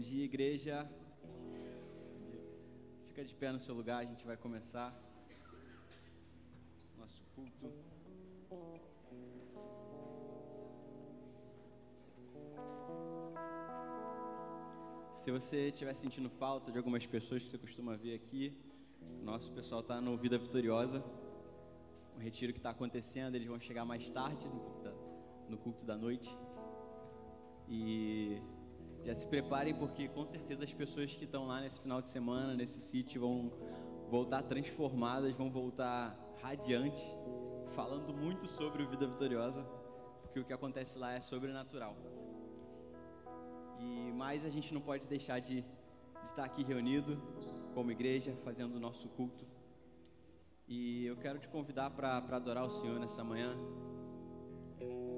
dia, igreja. Fica de pé no seu lugar, a gente vai começar nosso culto. Se você estiver sentindo falta de algumas pessoas que você costuma ver aqui, nosso pessoal está no Vida Vitoriosa, o retiro que está acontecendo. Eles vão chegar mais tarde no culto da noite. E já se preparem, porque com certeza as pessoas que estão lá nesse final de semana, nesse sítio, vão voltar transformadas, vão voltar radiantes, falando muito sobre o Vida Vitoriosa, porque o que acontece lá é sobrenatural. Mas a gente não pode deixar de estar aqui reunido como igreja, fazendo o nosso culto. E eu quero te convidar para adorar o Senhor nessa manhã,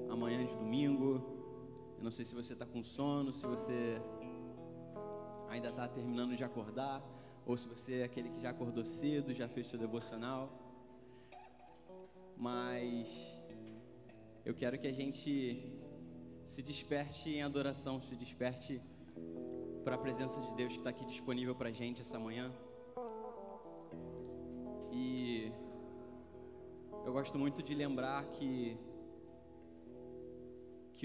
amanhã de domingo. Eu não sei se você está com sono, se você ainda está terminando de acordar, ou se você é aquele que já acordou cedo, já fez seu devocional. Mas eu quero que a gente se desperte em adoração, se desperte para a presença de Deus que está aqui disponível para a gente essa manhã. E eu gosto muito de lembrar que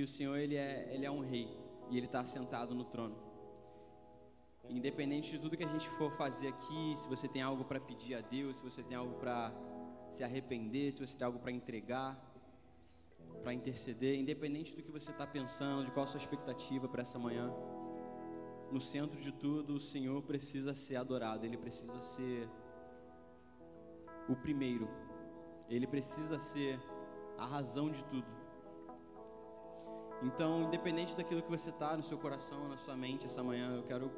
o Senhor ele é um rei e Ele está sentado no trono. Independente de tudo que a gente for fazer aqui, se você tem algo para pedir a Deus, se você tem algo para se arrepender, se você tem algo para entregar, para interceder, independente do que você está pensando, de qual a sua expectativa para essa manhã, no centro de tudo o Senhor precisa ser adorado. Ele precisa ser o primeiro, Ele precisa ser a razão de tudo. Então, independente daquilo que você está no seu coração, na sua mente essa manhã, eu quero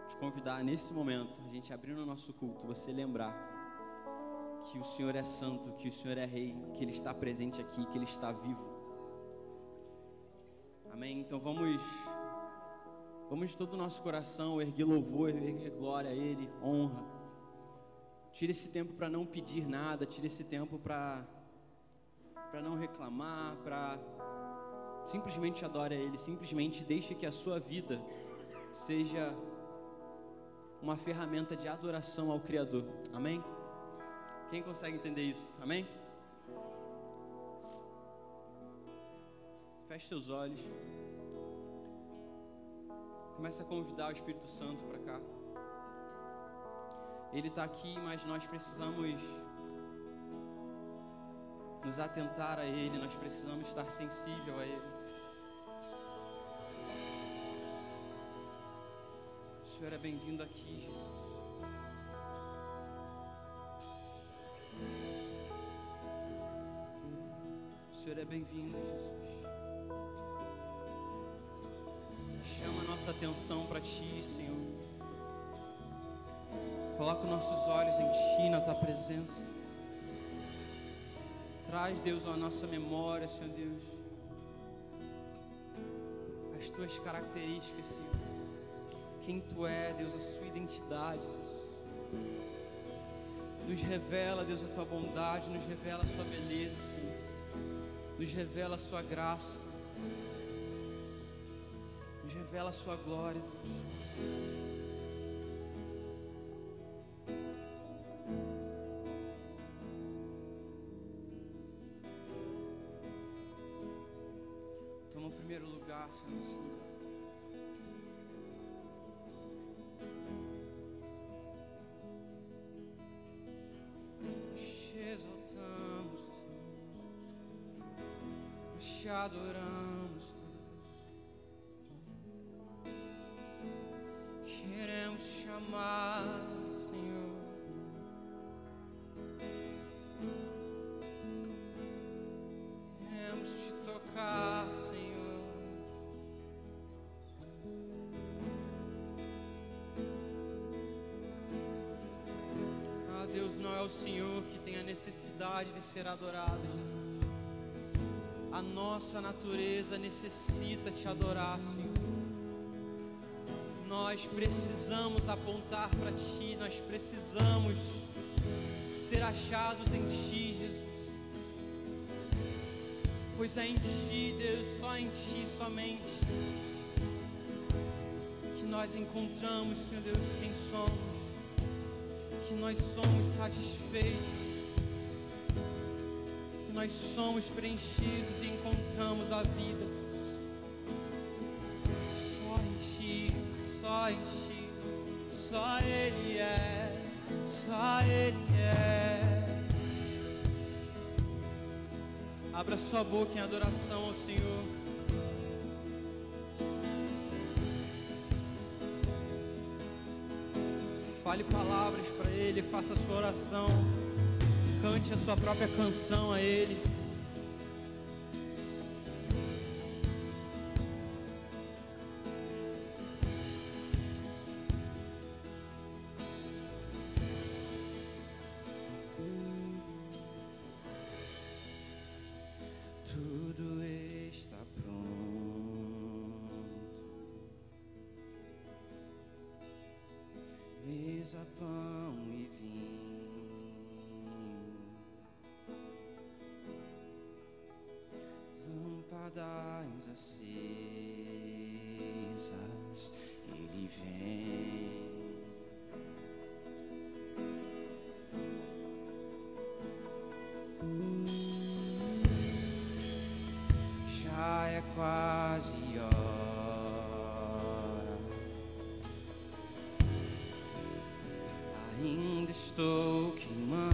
te convidar nesse momento, a gente abrindo o nosso culto, você lembrar que o Senhor é santo, que o Senhor é rei, que Ele está presente aqui, que Ele está vivo. Amém? Então vamos de todo o nosso coração erguer louvor, erguer glória a Ele, honra. Tire esse tempo para não pedir nada, tire esse tempo para não reclamar, para simplesmente adore a Ele, simplesmente deixe que a sua vida seja uma ferramenta de adoração ao Criador. Amém? Quem consegue entender isso? Amém? Feche seus olhos. Começa a convidar o Espírito Santo para cá. Ele está aqui, mas nós precisamos nos atentar a Ele. Nós precisamos estar sensível a Ele. O Senhor é bem-vindo aqui, Jesus. O Senhor é bem-vindo, Jesus. Chama a nossa atenção para Ti, Senhor. Coloca os nossos olhos em Ti, na Tua presença. Traz, Deus, a nossa memória, Senhor Deus, as Tuas características, Senhor. Quem Tu é, Deus, a Sua identidade. Nos revela, Deus, a Tua bondade, nos revela a Sua beleza, Senhor. Nos revela a Sua graça, nos revela a Sua glória, Deus. Toma o primeiro lugar, Senhor. Te exaltamos, te adoramos, queremos te chamar, Senhor. Queremos te tocar, Senhor. Ah, Deus, não é o Senhor que tem a necessidade de ser adorado, Jesus. A nossa natureza necessita te adorar, Senhor. Nós precisamos apontar para Ti, nós precisamos ser achados em Ti, Jesus. Pois é em Ti, Deus, só em Ti somente, que nós encontramos, Senhor Deus, quem somos, que nós somos satisfeitos, que nós somos preenchidos e encontramos a vida só em Ti, só em Ti, só Ele é, só Ele é. Abra sua boca em adoração ao Senhor. Fale palavras para Ele, faça a sua oração, cante a sua própria canção a Ele. Tudo está pronto, mesa, pão e vinho, lâmpadas acesas, Ele vem. Já é quase hora, ainda estou queimando,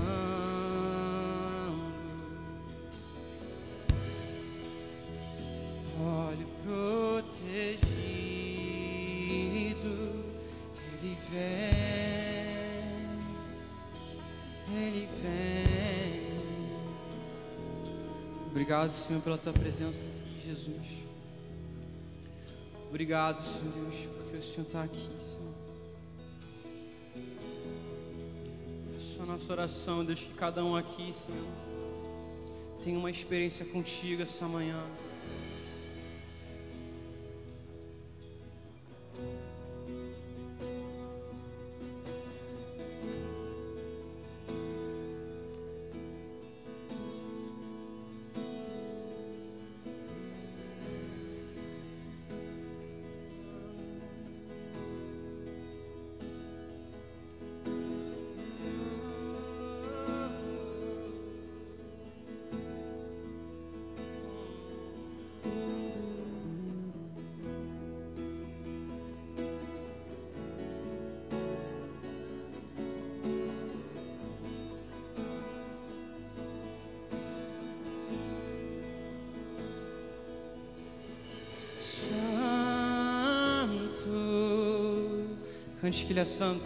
olho protegido, Ele vem, Ele vem. Obrigado, Senhor, pela Tua presença aqui, Jesus. Obrigado, Senhor Deus, porque o Senhor está aqui, Senhor. Essa é a nossa oração, Deus, que cada um aqui, Senhor, tenha uma experiência contigo essa manhã. Cante que Ele é santo.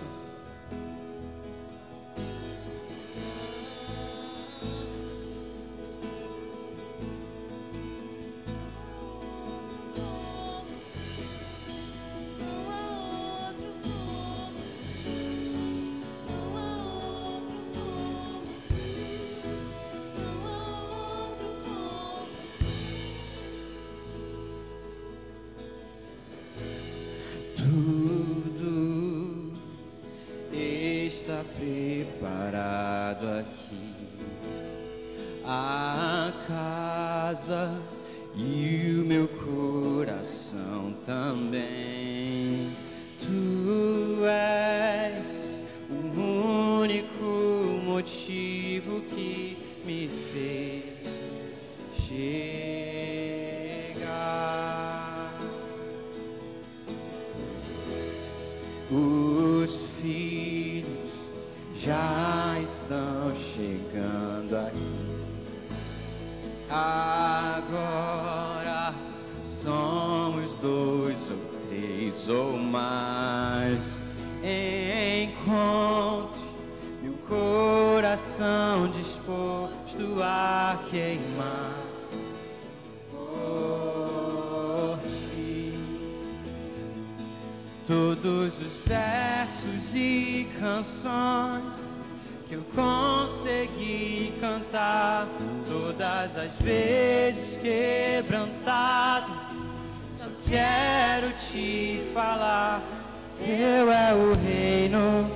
Tudo está preparado aqui, a casa e o meu coração também. Tu és o único motivo que me fez chegar. Os filhos já estão chegando aqui. Agora somos 2 ou 3 ou mais. Encontre meu coração disposto a queimar por ti. Todos os versos e canções que eu consegui cantar, todas as vezes quebrantado, só quero te falar. Teu é o reino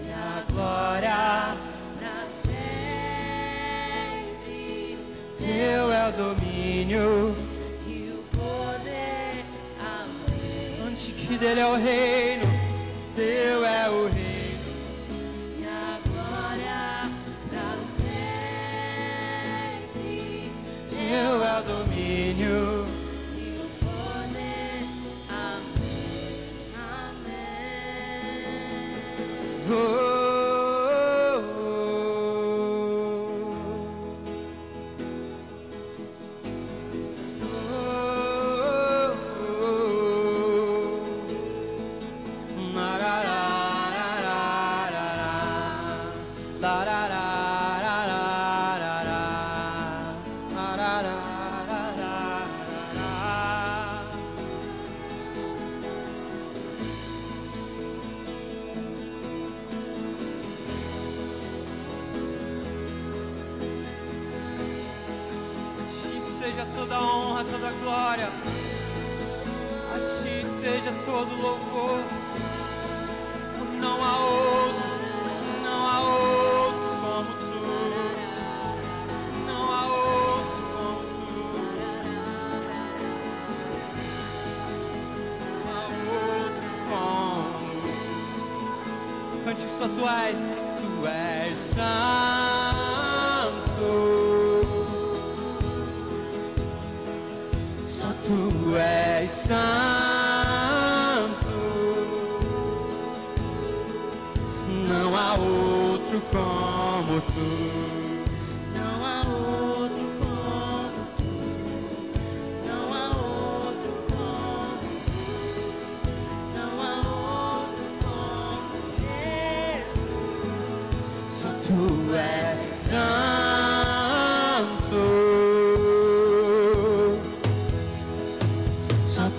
e a glória pra sempre. Teu é o domínio e o poder. Amém. Antes que dele é o rei. domínio. Seja toda a honra, toda a glória, a Ti seja todo o louvor. Não há outro como Tu, não há outro como Tu, não há outro como. Cante só Tu és santo. Tu és santo, não há outro como Tu, não há outro como Tu, não há outro como Tu, não há outro como Jesus. Só Tu és santo.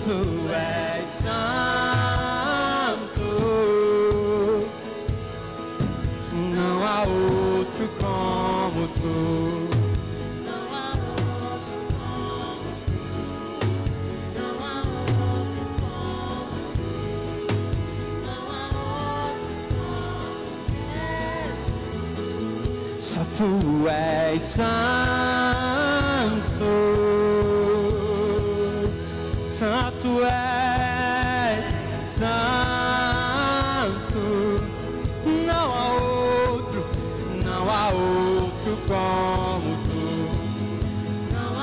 Tu és santo, não há outro como Tu, não há outro como Tu, não há outro como Tu, não há outro como Jesus. Só Tu és santo. Tu és santo, não há outro como Tu, não há outro como Tu, não há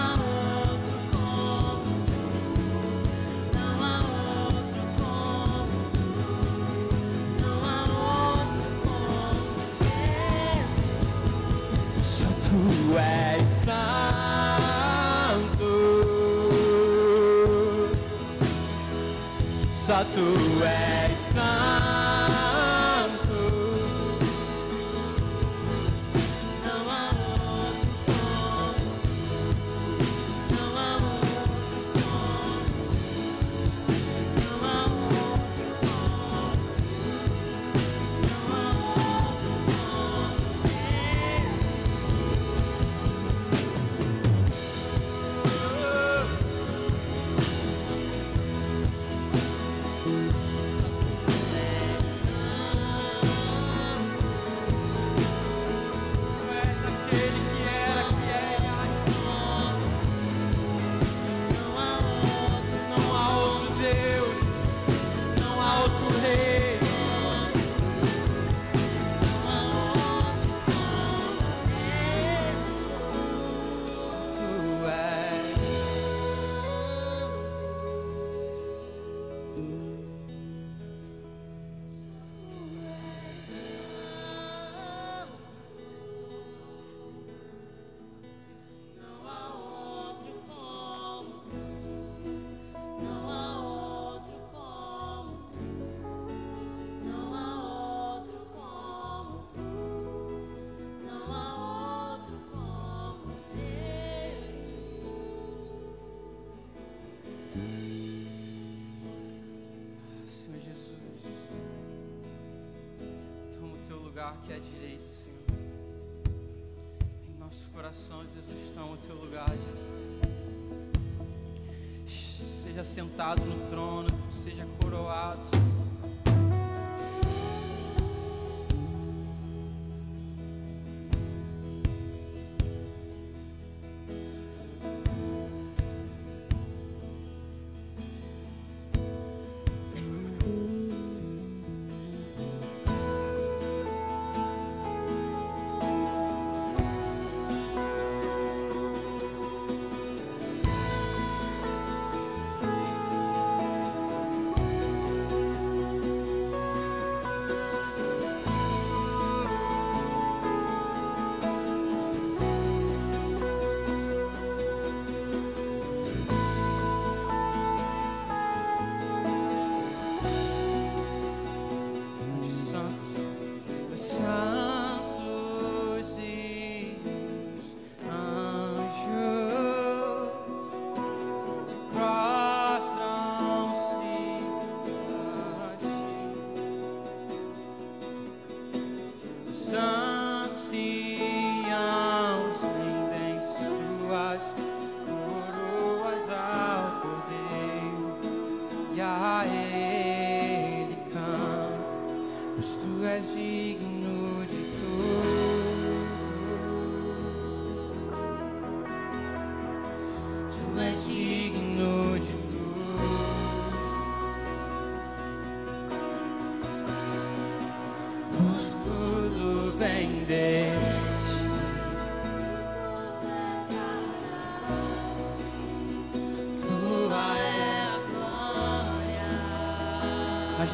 outro como Tu, não há outro como Jesus. Só Tu és santo. Só Tu és santo, não há outro como Tu, não há outro como Tu, não há outro como Tu, não há outro como que é direito, Senhor. Em nossos corações, Jesus, está no Teu lugar, Jesus. Seja sentado no trono, seja coroado, Senhor.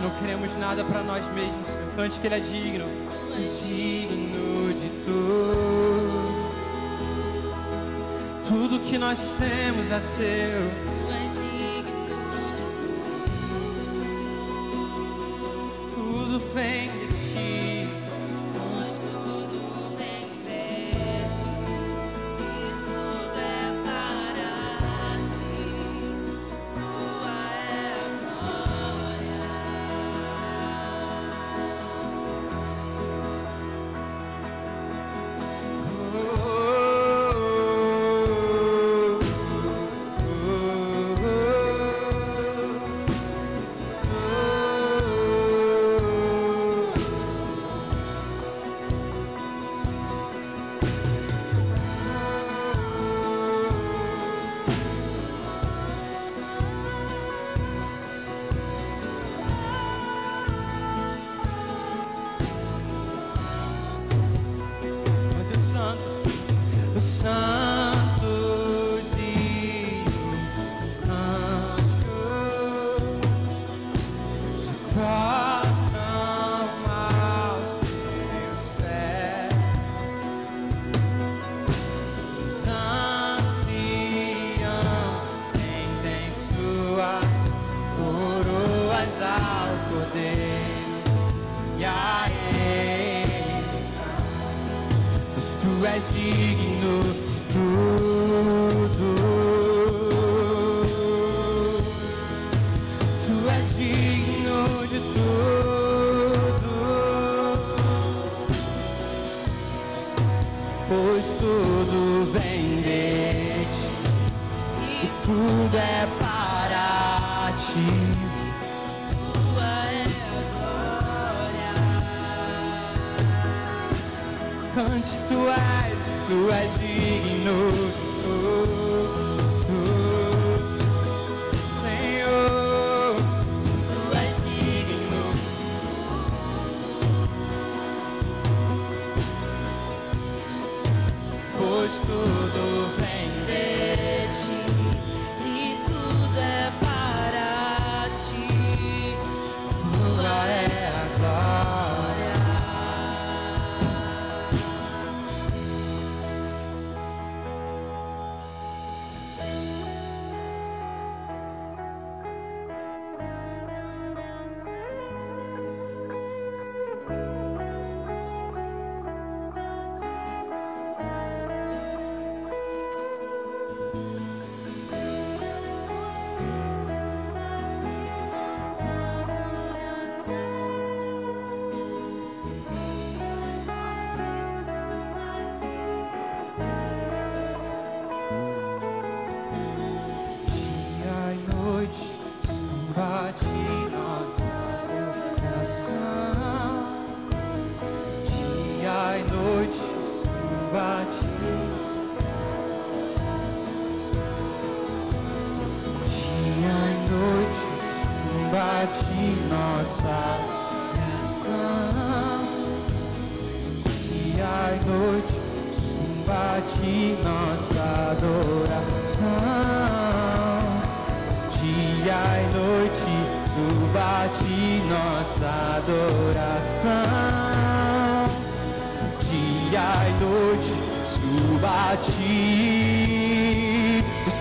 não queremos nada para nós mesmos, Senhor. Cante que Ele é digno, digno de tudo. Tudo que nós temos é teu. Tudo vem de ti. Pois tudo vem de ti. E tudo é para ti. Tua é a glória. Tu és digno de tudo. Tu és digno de tudo. Pois tudo vem de ti e tudo é para ti. Cante,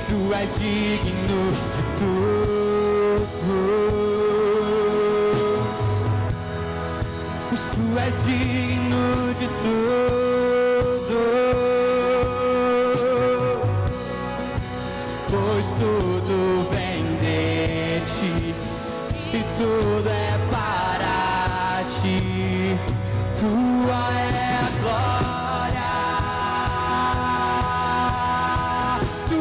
tu és digno de tudo, Senhor, tu és digno. Pois tudo vem de ti e tudo é para ti. Tua é a glória. Tu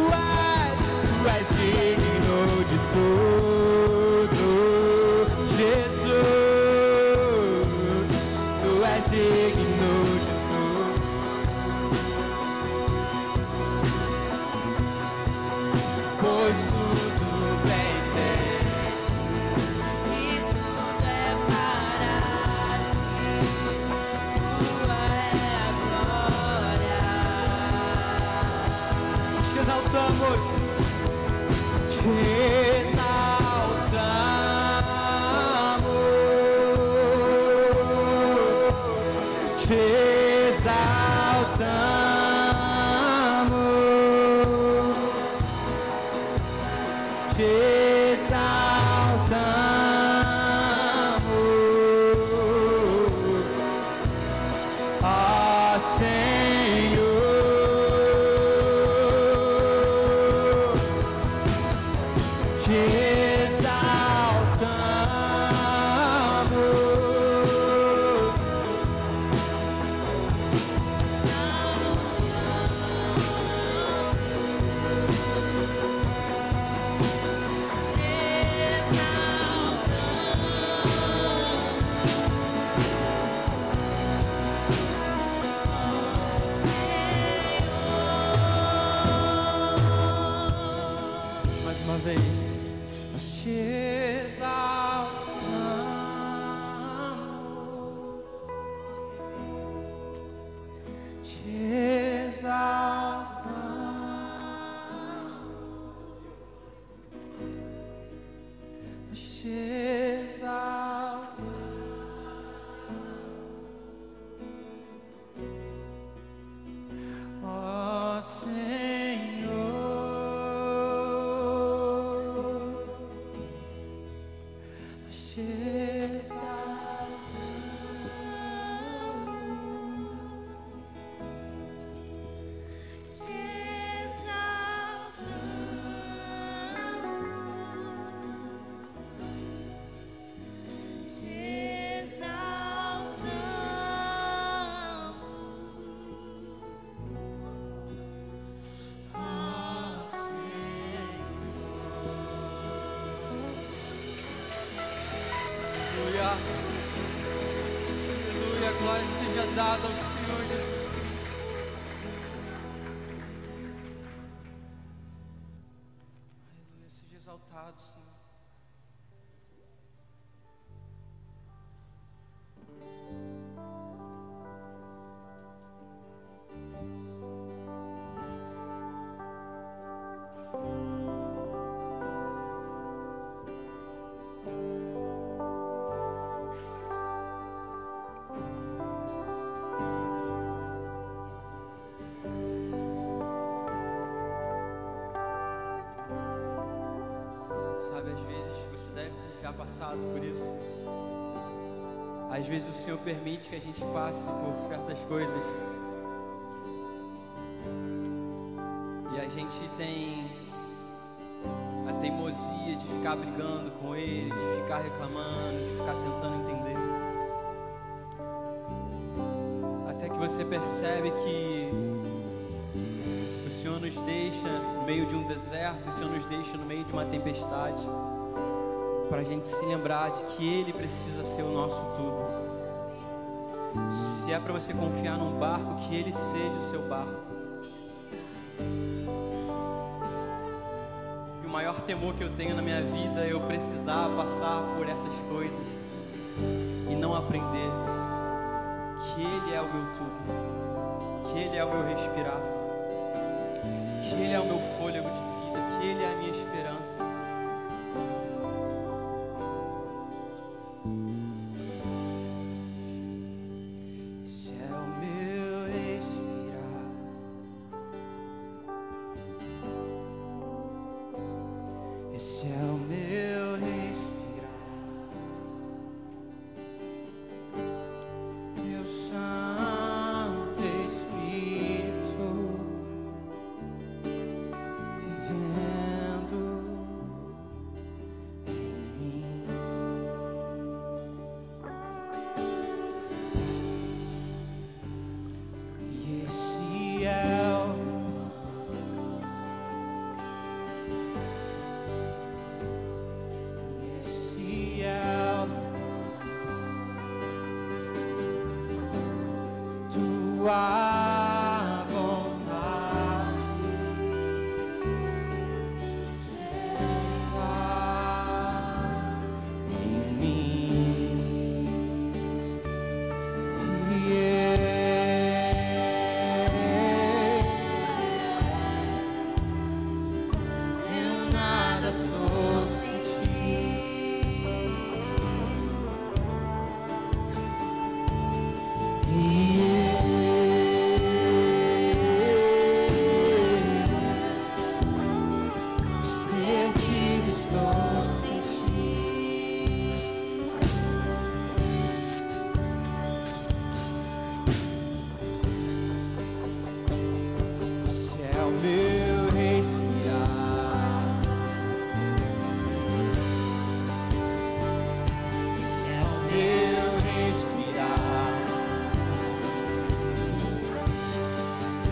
és digno de tudo. Tu és digno de tudo. Pois tudo vem de ti e tudo é para ti. Tua é a glória. Tua é a Aleluia, glória seja dada ao Senhor Jesus. Aleluia, seja exaltado, Senhor. Às vezes você deve ter já passado por isso. Às vezes o Senhor permite que a gente passe por certas coisas e a gente tem a teimosia de ficar brigando com Ele, de ficar reclamando, de ficar tentando entender, até que você percebe que o Senhor nos deixa no meio de um deserto, o Senhor nos deixa no meio de uma tempestade, para a gente se lembrar de que Ele precisa ser o nosso tudo. Se é para você confiar num barco, que Ele seja o seu barco. E o maior temor que eu tenho na minha vida é eu precisar passar por essas coisas e não aprender que Ele é o meu tudo, que Ele é o meu respirar, que Ele é o meu fôlego de vida, que Ele é a minha esperança. Esse é o meu respirar, esse é o meu respirar, meu Santo Espírito vivendo em mim. E esse é o esse é tua vontade em mim. Eu nada sou sem ti. E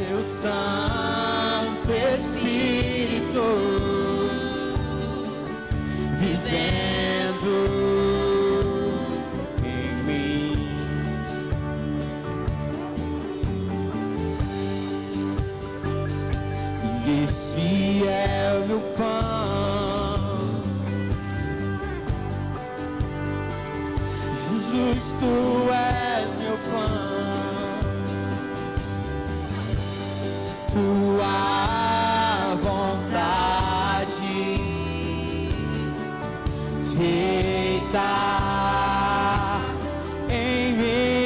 Teu Santo Espírito vivendo em mim. E esse é o meu pão, Jesus, tu és meu pão. Tua vontade feita em mim.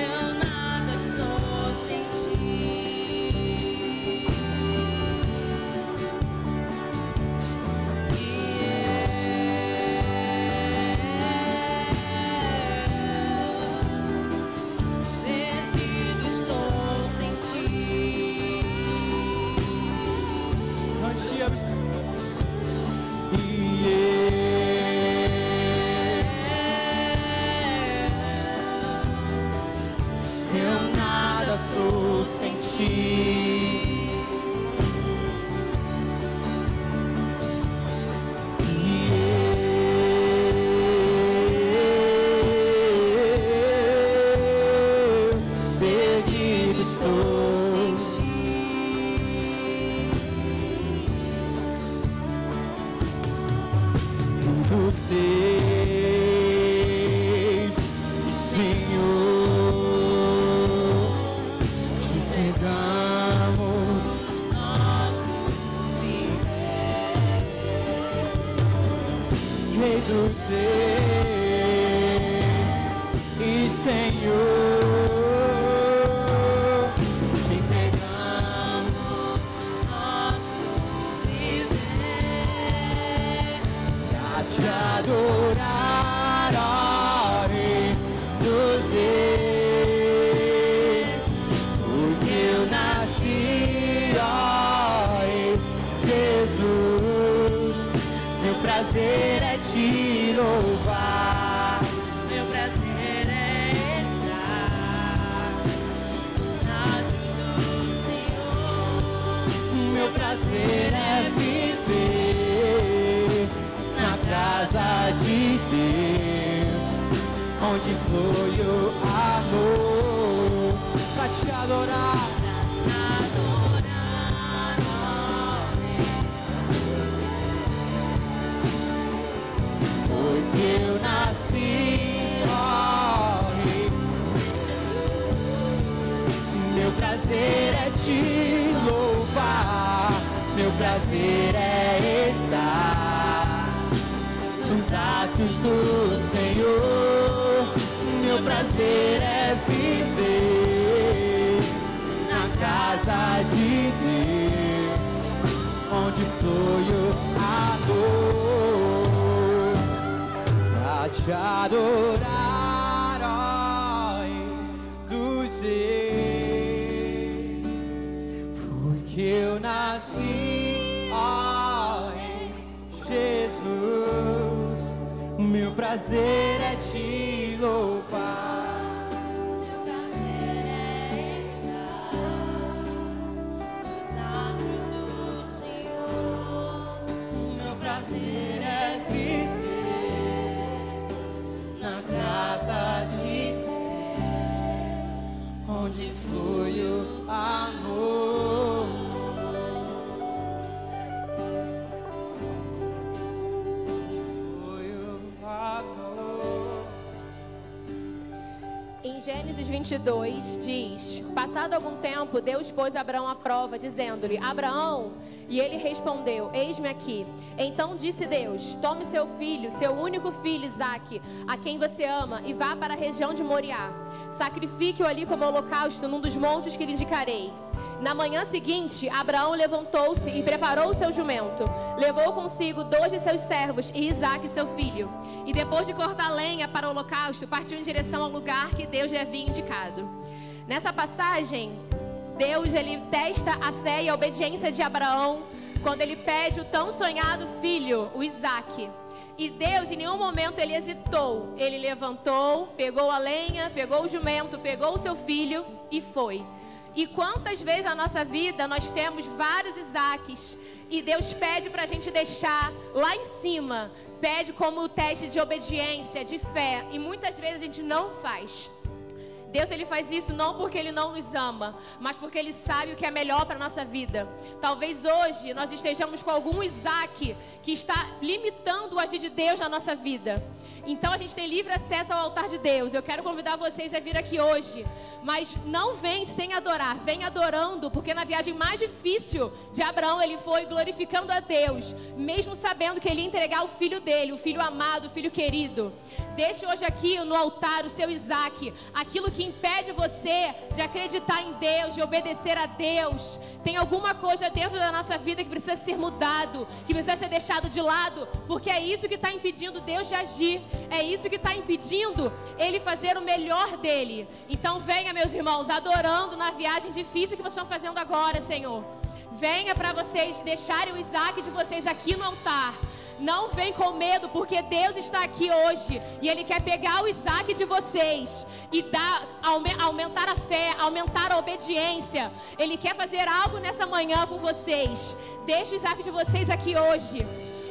Eu nada sou sem ti. Eu nada sou sem ti. Perdido estou em ti. Tu fez, Senhor, te entregamos nosso viver. Rei dos Reis e Senhor, te entregamos nosso viver. Pra te adorar, ó Rei dos Reis, porque eu nasci, ó Rei Jesus. Meu prazer é te louvar, meu prazer é estar nos atos do Senhor. Meu prazer é viver na casa de Deus, onde flui o amor. Pra te adorar, foi que eu nasci, ó Rei. Meu prazer é te louvar, meu prazer é estar nos atos do Senhor. Meu prazer é viver na casa de Deus, onde flui o amor. Pra te adorar, ó Rei dos Reis, foi que eu nasci, ó Rei Jesus. Meu prazer é te louvar, meu prazer é estar nos atos do Senhor. Meu prazer é viver na casa de Deus, onde flui o amor. Em Gênesis 22 diz: passado algum tempo, Deus pôs Abraão à prova, dizendo-lhe: Abraão, e ele respondeu: eis-me aqui. Então disse Deus: tome seu filho, seu único filho Isaque, a quem você ama, e vá para a região de Moriá. Sacrifique-o ali como holocausto num dos montes que lhe indicarei. Na manhã seguinte, Abraão levantou-se e preparou o seu jumento. Levou consigo 2 de seus servos e Isaque, seu filho. E depois de cortar lenha para o holocausto, partiu em direção ao lugar que Deus lhe havia indicado. Nessa passagem, Deus ele testa a fé e a obediência de Abraão quando ele pede o tão sonhado filho, o Isaque. E Deus, em nenhum momento ele hesitou. Ele levantou, pegou a lenha, pegou o jumento, pegou o seu filho e foi. E quantas vezes na nossa vida nós temos vários Isaques e Deus pede para a gente deixar lá em cima, pede como teste de obediência, de fé, e muitas vezes a gente não faz. Deus, ele faz isso não porque ele não nos ama, mas porque ele sabe o que é melhor para a nossa vida. Talvez hoje nós estejamos com algum Isaque que está limitando o agir de Deus na nossa vida. Então a gente tem livre acesso ao altar de Deus. Eu quero convidar vocês a vir aqui hoje, mas não vem sem adorar, vem adorando, porque na viagem mais difícil de Abraão, ele foi glorificando a Deus, mesmo sabendo que ele ia entregar o filho dele, o filho amado, o filho querido. Deixe hoje aqui no altar o seu Isaque, aquilo que impede você de acreditar em Deus, de obedecer a Deus. Tem alguma coisa dentro da nossa vida que precisa ser mudado, que precisa ser deixado de lado, porque é isso que está impedindo Deus de agir, é isso que está impedindo Ele fazer o melhor dele. Então venha, meus irmãos, adorando na viagem difícil que vocês estão fazendo agora, Senhor. Venha para vocês deixarem o Isaque de vocês aqui no altar. Não vem com medo, porque Deus está aqui hoje e Ele quer pegar o Isaque de vocês e aumentar a fé, aumentar a obediência. Ele quer fazer algo nessa manhã com vocês. Deixa o Isaque de vocês aqui hoje.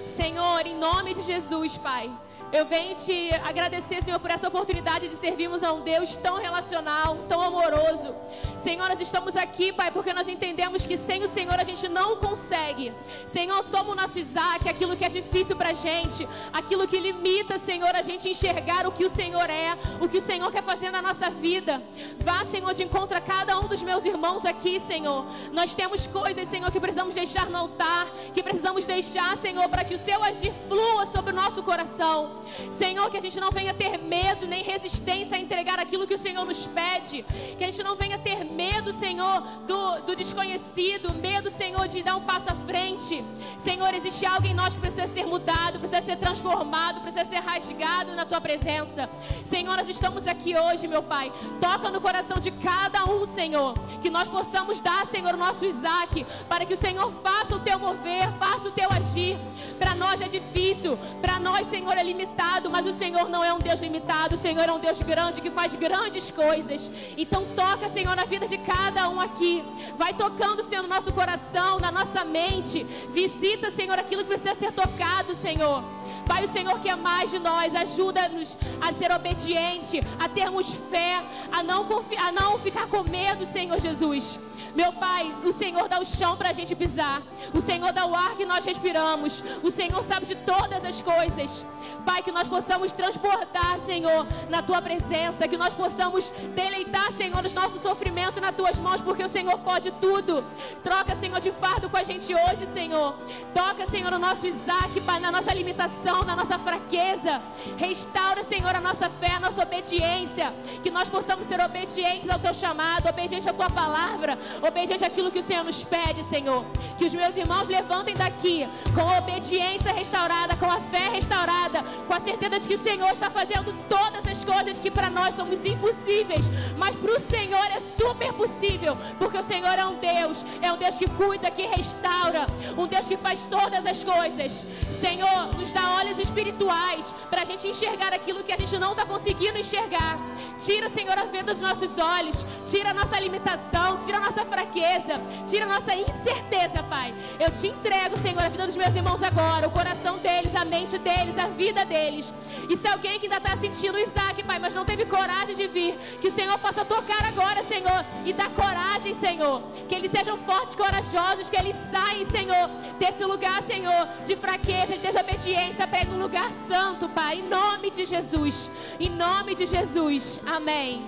Senhor, em nome de Jesus, Pai, eu venho te agradecer, Senhor, por essa oportunidade de servirmos a um Deus tão relacional, tão amoroso. Senhor, nós estamos aqui, Pai, porque nós entendemos que sem o Senhor a gente não consegue. Senhor, toma o nosso Isaque, aquilo que é difícil pra gente, aquilo que limita, Senhor, a gente enxergar o que o Senhor é, o que o Senhor quer fazer na nossa vida. Vá, Senhor, de encontro a cada um dos meus irmãos aqui, Senhor. Nós temos coisas, Senhor, que precisamos deixar no altar, que precisamos deixar, Senhor, para que o seu agir flua sobre o nosso coração. Senhor, que a gente não venha ter medo nem resistência a entregar aquilo que o Senhor nos pede, que a gente não venha ter medo, Senhor, do desconhecido, medo, Senhor, de dar um passo à frente. Senhor, existe algo em nós que precisa ser mudado, precisa ser transformado, precisa ser rasgado na Tua presença. Senhor, nós estamos aqui hoje, meu Pai, toca no coração de cada um, Senhor, que nós possamos dar, Senhor, o nosso Isaque, para que o Senhor faça o Teu mover, faça o Teu agir. Para nós é difícil, para nós, Senhor, é limitado, mas o Senhor não é um Deus limitado. O Senhor é um Deus grande, que faz grandes coisas. Então toca, Senhor, na vida de cada um aqui. Vai tocando, Senhor, no nosso coração, na nossa mente. Visita, Senhor, aquilo que precisa ser tocado, Senhor. Pai, o Senhor quer mais de nós. Ajuda-nos a ser obediente, a termos fé, a não ficar com medo, Senhor Jesus. Meu Pai, o Senhor dá o chão para a gente pisar. O Senhor dá o ar que nós respiramos. O Senhor sabe de todas as coisas. Pai, que nós possamos transbordar, Senhor, na Tua presença. Que nós possamos deleitar, Senhor, os nossos sofrimentos nas Tuas mãos, porque o Senhor pode tudo. Troca, Senhor, de fardo com a gente hoje, Senhor. Toca, Senhor, no nosso Isaque, Pai, na nossa limitação, na nossa fraqueza. Restaura, Senhor, a nossa fé, a nossa obediência. Que nós possamos ser obedientes ao Teu chamado, obedientes à Tua palavra, obediente àquilo que o Senhor nos pede, Senhor. Que os meus irmãos levantem daqui com a obediência restaurada, com a fé restaurada, com a certeza de que o Senhor está fazendo todas as coisas que para nós somos impossíveis, mas para o Senhor é super possível, porque o Senhor é um Deus que cuida, que restaura, um Deus que faz todas as coisas. Senhor, nos dá olhos espirituais para a gente enxergar aquilo que a gente não está conseguindo enxergar. Tira, Senhor, a venda dos nossos olhos, tira a nossa limitação, tira a nossa fraqueza, tira a nossa incerteza, Pai. Eu te entrego, Senhor, a vida dos meus irmãos agora, o coração deles, a mente deles, a vida deles. E se alguém que ainda está sentindo o Isaque, Pai, mas não teve coragem de vir, que o Senhor possa tocar agora, Senhor, e dar coragem, Senhor. Que eles sejam fortes, corajosos, que eles saiam, Senhor, desse lugar, Senhor, de fraqueza, de desobediência, para ir num lugar santo, Pai, em nome de Jesus. Em nome de Jesus. Amém.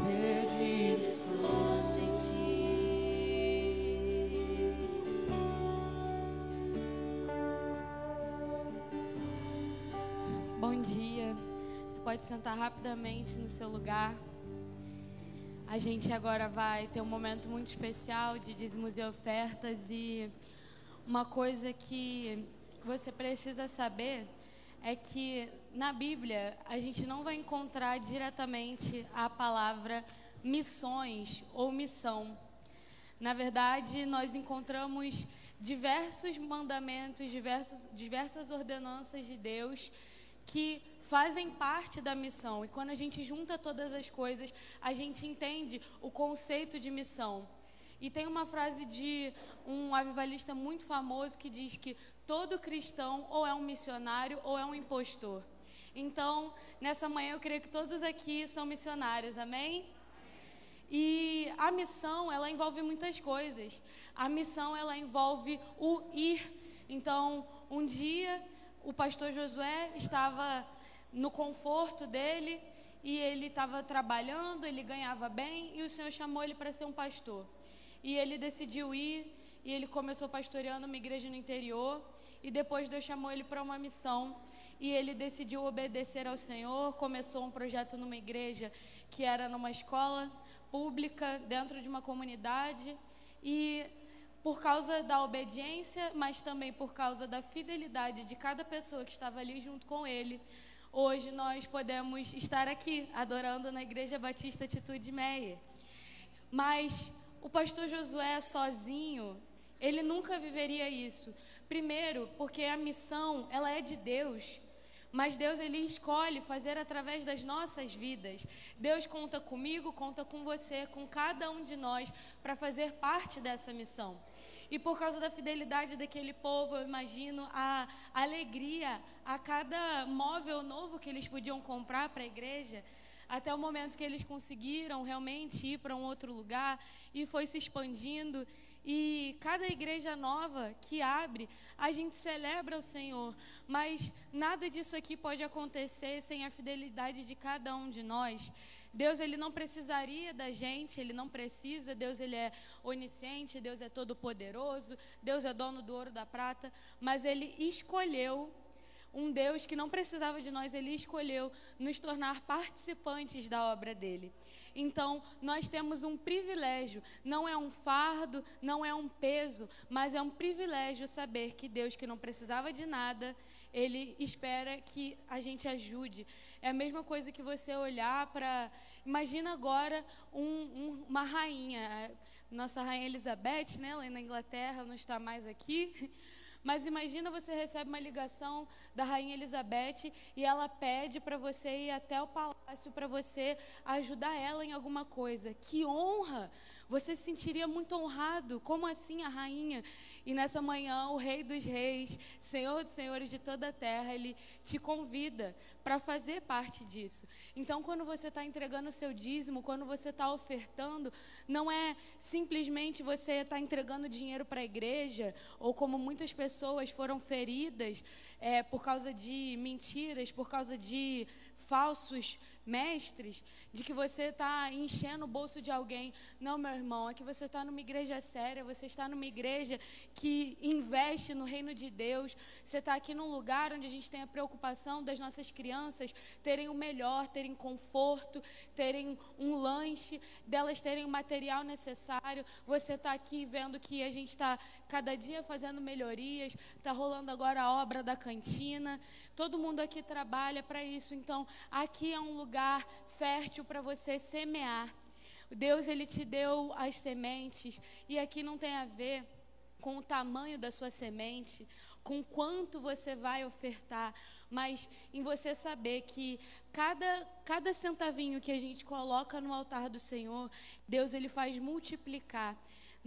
Eu Bom dia. Você pode sentar rapidamente no seu lugar. A gente agora vai ter um momento muito especial de dízimos e ofertas, e uma coisa que você precisa saber é que na Bíblia a gente não vai encontrar diretamente a palavra missões ou missão. Na verdade, nós encontramos diversos mandamentos, diversas ordenanças de Deus que fazem parte da missão. E quando a gente junta todas as coisas, a gente entende o conceito de missão. E tem uma frase de um avivalista muito famoso que diz que todo cristão ou é um missionário ou é um impostor. Então, nessa manhã eu creio que todos aqui são missionários, amém? E a missão, ela envolve muitas coisas. A missão, ela envolve o ir. Então, um dia, o pastor Josué estava no conforto dele e ele estava trabalhando, ele ganhava bem, e o Senhor chamou ele para ser um pastor. E ele decidiu ir, e ele começou pastoreando uma igreja no interior, e depois Deus chamou ele para uma missão, e ele decidiu obedecer ao Senhor, começou um projeto numa igreja que era numa escola pública, dentro de uma comunidade, e por causa da obediência, mas também por causa da fidelidade de cada pessoa que estava ali junto com ele, hoje nós podemos estar aqui, adorando na Igreja Batista Atitude Meia. Mas o pastor Josué sozinho, ele nunca viveria isso. Primeiro, porque a missão, ela é de Deus. Mas Deus, ele escolhe fazer através das nossas vidas. Deus conta comigo, conta com você, com cada um de nós, para fazer parte dessa missão. E por causa da fidelidade daquele povo, eu imagino a alegria a cada móvel novo que eles podiam comprar para a igreja, até o momento que eles conseguiram realmente ir para um outro lugar, e foi se expandindo. E cada igreja nova que abre, a gente celebra o Senhor. Mas nada disso aqui pode acontecer sem a fidelidade de cada um de nós. Deus, ele não precisaria da gente, ele não precisa. Deus, ele é onisciente, Deus é todo poderoso, Deus é dono do ouro e da prata. Mas ele escolheu um Deus que não precisava de nós, ele escolheu nos tornar participantes da obra dele. Então, nós temos um privilégio, não é um fardo, não é um peso, mas é um privilégio saber que Deus, que não precisava de nada, ele espera que a gente ajude. É a mesma coisa que você olhar para... Imagina agora uma rainha, nossa rainha Elizabeth, né, lá na Inglaterra, não está mais aqui... Mas imagina, você recebe uma ligação da Rainha Elizabeth e ela pede para você ir até o palácio para você ajudar ela em alguma coisa. Que honra! Você se sentiria muito honrado. Como assim a rainha? E nessa manhã, o Rei dos Reis, Senhor dos Senhores de toda a terra, ele te convida para fazer parte disso. Então, quando você está entregando o seu dízimo, quando você está ofertando, não é simplesmente você estar entregando dinheiro para a igreja, ou como muitas pessoas foram feridas por causa de mentiras, por causa de falsos mestres, de que você está enchendo o bolso de alguém. Não, meu irmão, é que você está numa igreja séria, você está numa igreja que investe no reino de Deus, você está aqui num lugar onde a gente tem a preocupação das nossas crianças terem o melhor, terem conforto, terem um lanche, delas terem o material necessário. Você está aqui vendo que a gente está cada dia fazendo melhorias, está rolando agora a obra da cantina, todo mundo aqui trabalha para isso. Então, aqui é um lugar fértil para você semear. Deus, ele te deu as sementes, e aqui não tem a ver com o tamanho da sua semente, com quanto você vai ofertar, mas em você saber que cada centavinho que a gente coloca no altar do Senhor, Deus, ele faz multiplicar.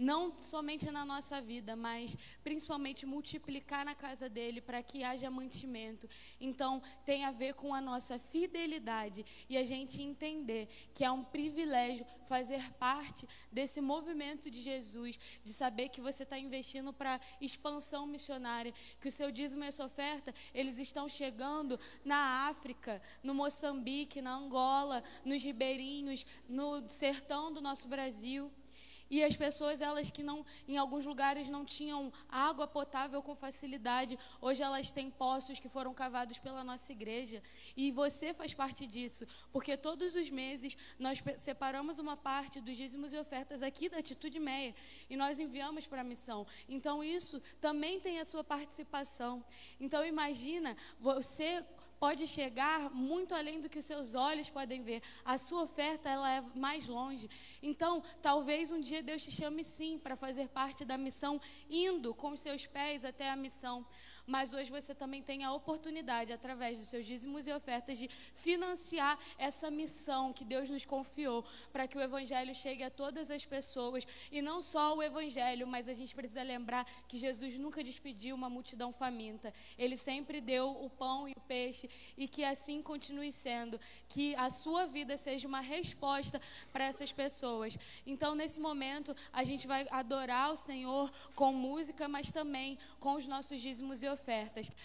Não somente na nossa vida, mas principalmente multiplicar na casa dele para que haja mantimento. Então, tem a ver com a nossa fidelidade e a gente entender que é um privilégio fazer parte desse movimento de Jesus, de saber que você está investindo para expansão missionária, que o seu dízimo e a sua oferta, eles estão chegando na África, no Moçambique, na Angola, nos ribeirinhos, no sertão do nosso Brasil. E as pessoas, elas que não, em alguns lugares não tinham água potável com facilidade, hoje elas têm poços que foram cavados pela nossa igreja. E você faz parte disso, porque todos os meses nós separamos uma parte dos dízimos e ofertas aqui da Atitude Meia e nós enviamos para a missão. Então isso também tem a sua participação. Então imagina, você pode chegar muito além do que os seus olhos podem ver. A sua oferta, ela é mais longe. Então, talvez um dia Deus te chame sim para fazer parte da missão, indo com os seus pés até a missão. Mas hoje você também tem a oportunidade, através dos seus dízimos e ofertas, de financiar essa missão que Deus nos confiou, para que o Evangelho chegue a todas as pessoas. E não só o Evangelho, mas a gente precisa lembrar que Jesus nunca despediu uma multidão faminta. Ele sempre deu o pão e o peixe, e que assim continue sendo. Que a sua vida seja uma resposta para essas pessoas. Então, nesse momento, a gente vai adorar o Senhor com música, mas também com os nossos dízimos e ofertas.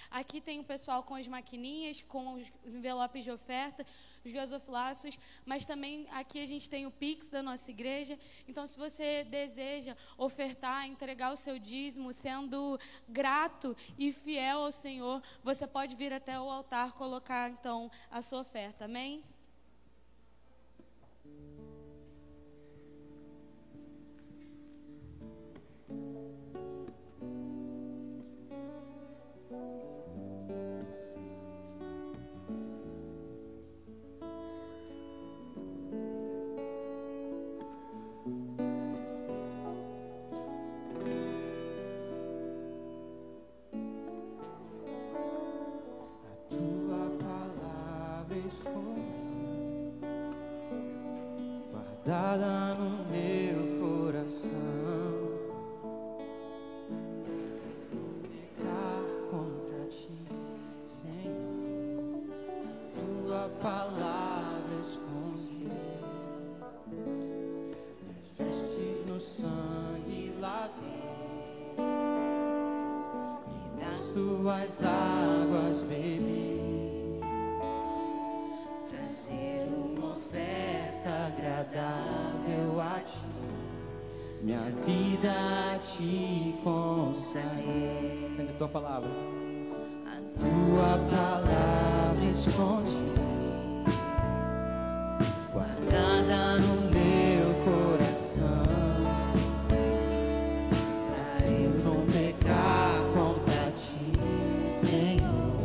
Aqui tem o pessoal com as maquininhas, com os envelopes de oferta, os gasofilácios, mas também aqui a gente tem o Pix da nossa igreja. Então, se você deseja ofertar, entregar o seu dízimo, sendo grato e fiel ao Senhor, você pode vir até o altar colocar, então, a sua oferta. Amém? Guardada no meu coração, pecar contra ti, Senhor. Tua palavra escondi, as vestes no sangue lavei, e das tuas águas bebi. Trazer uma oferta agradável a ti, minha vida a ti consagrei. Cante a tua palavra. A tua palavra escondi, guardada no meu coração, pra eu não pecar contra ti, Senhor.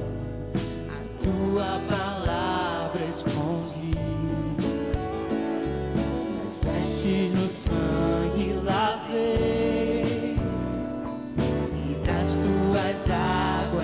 A tua palavra escondi, no sangue lavei, e das tuas águas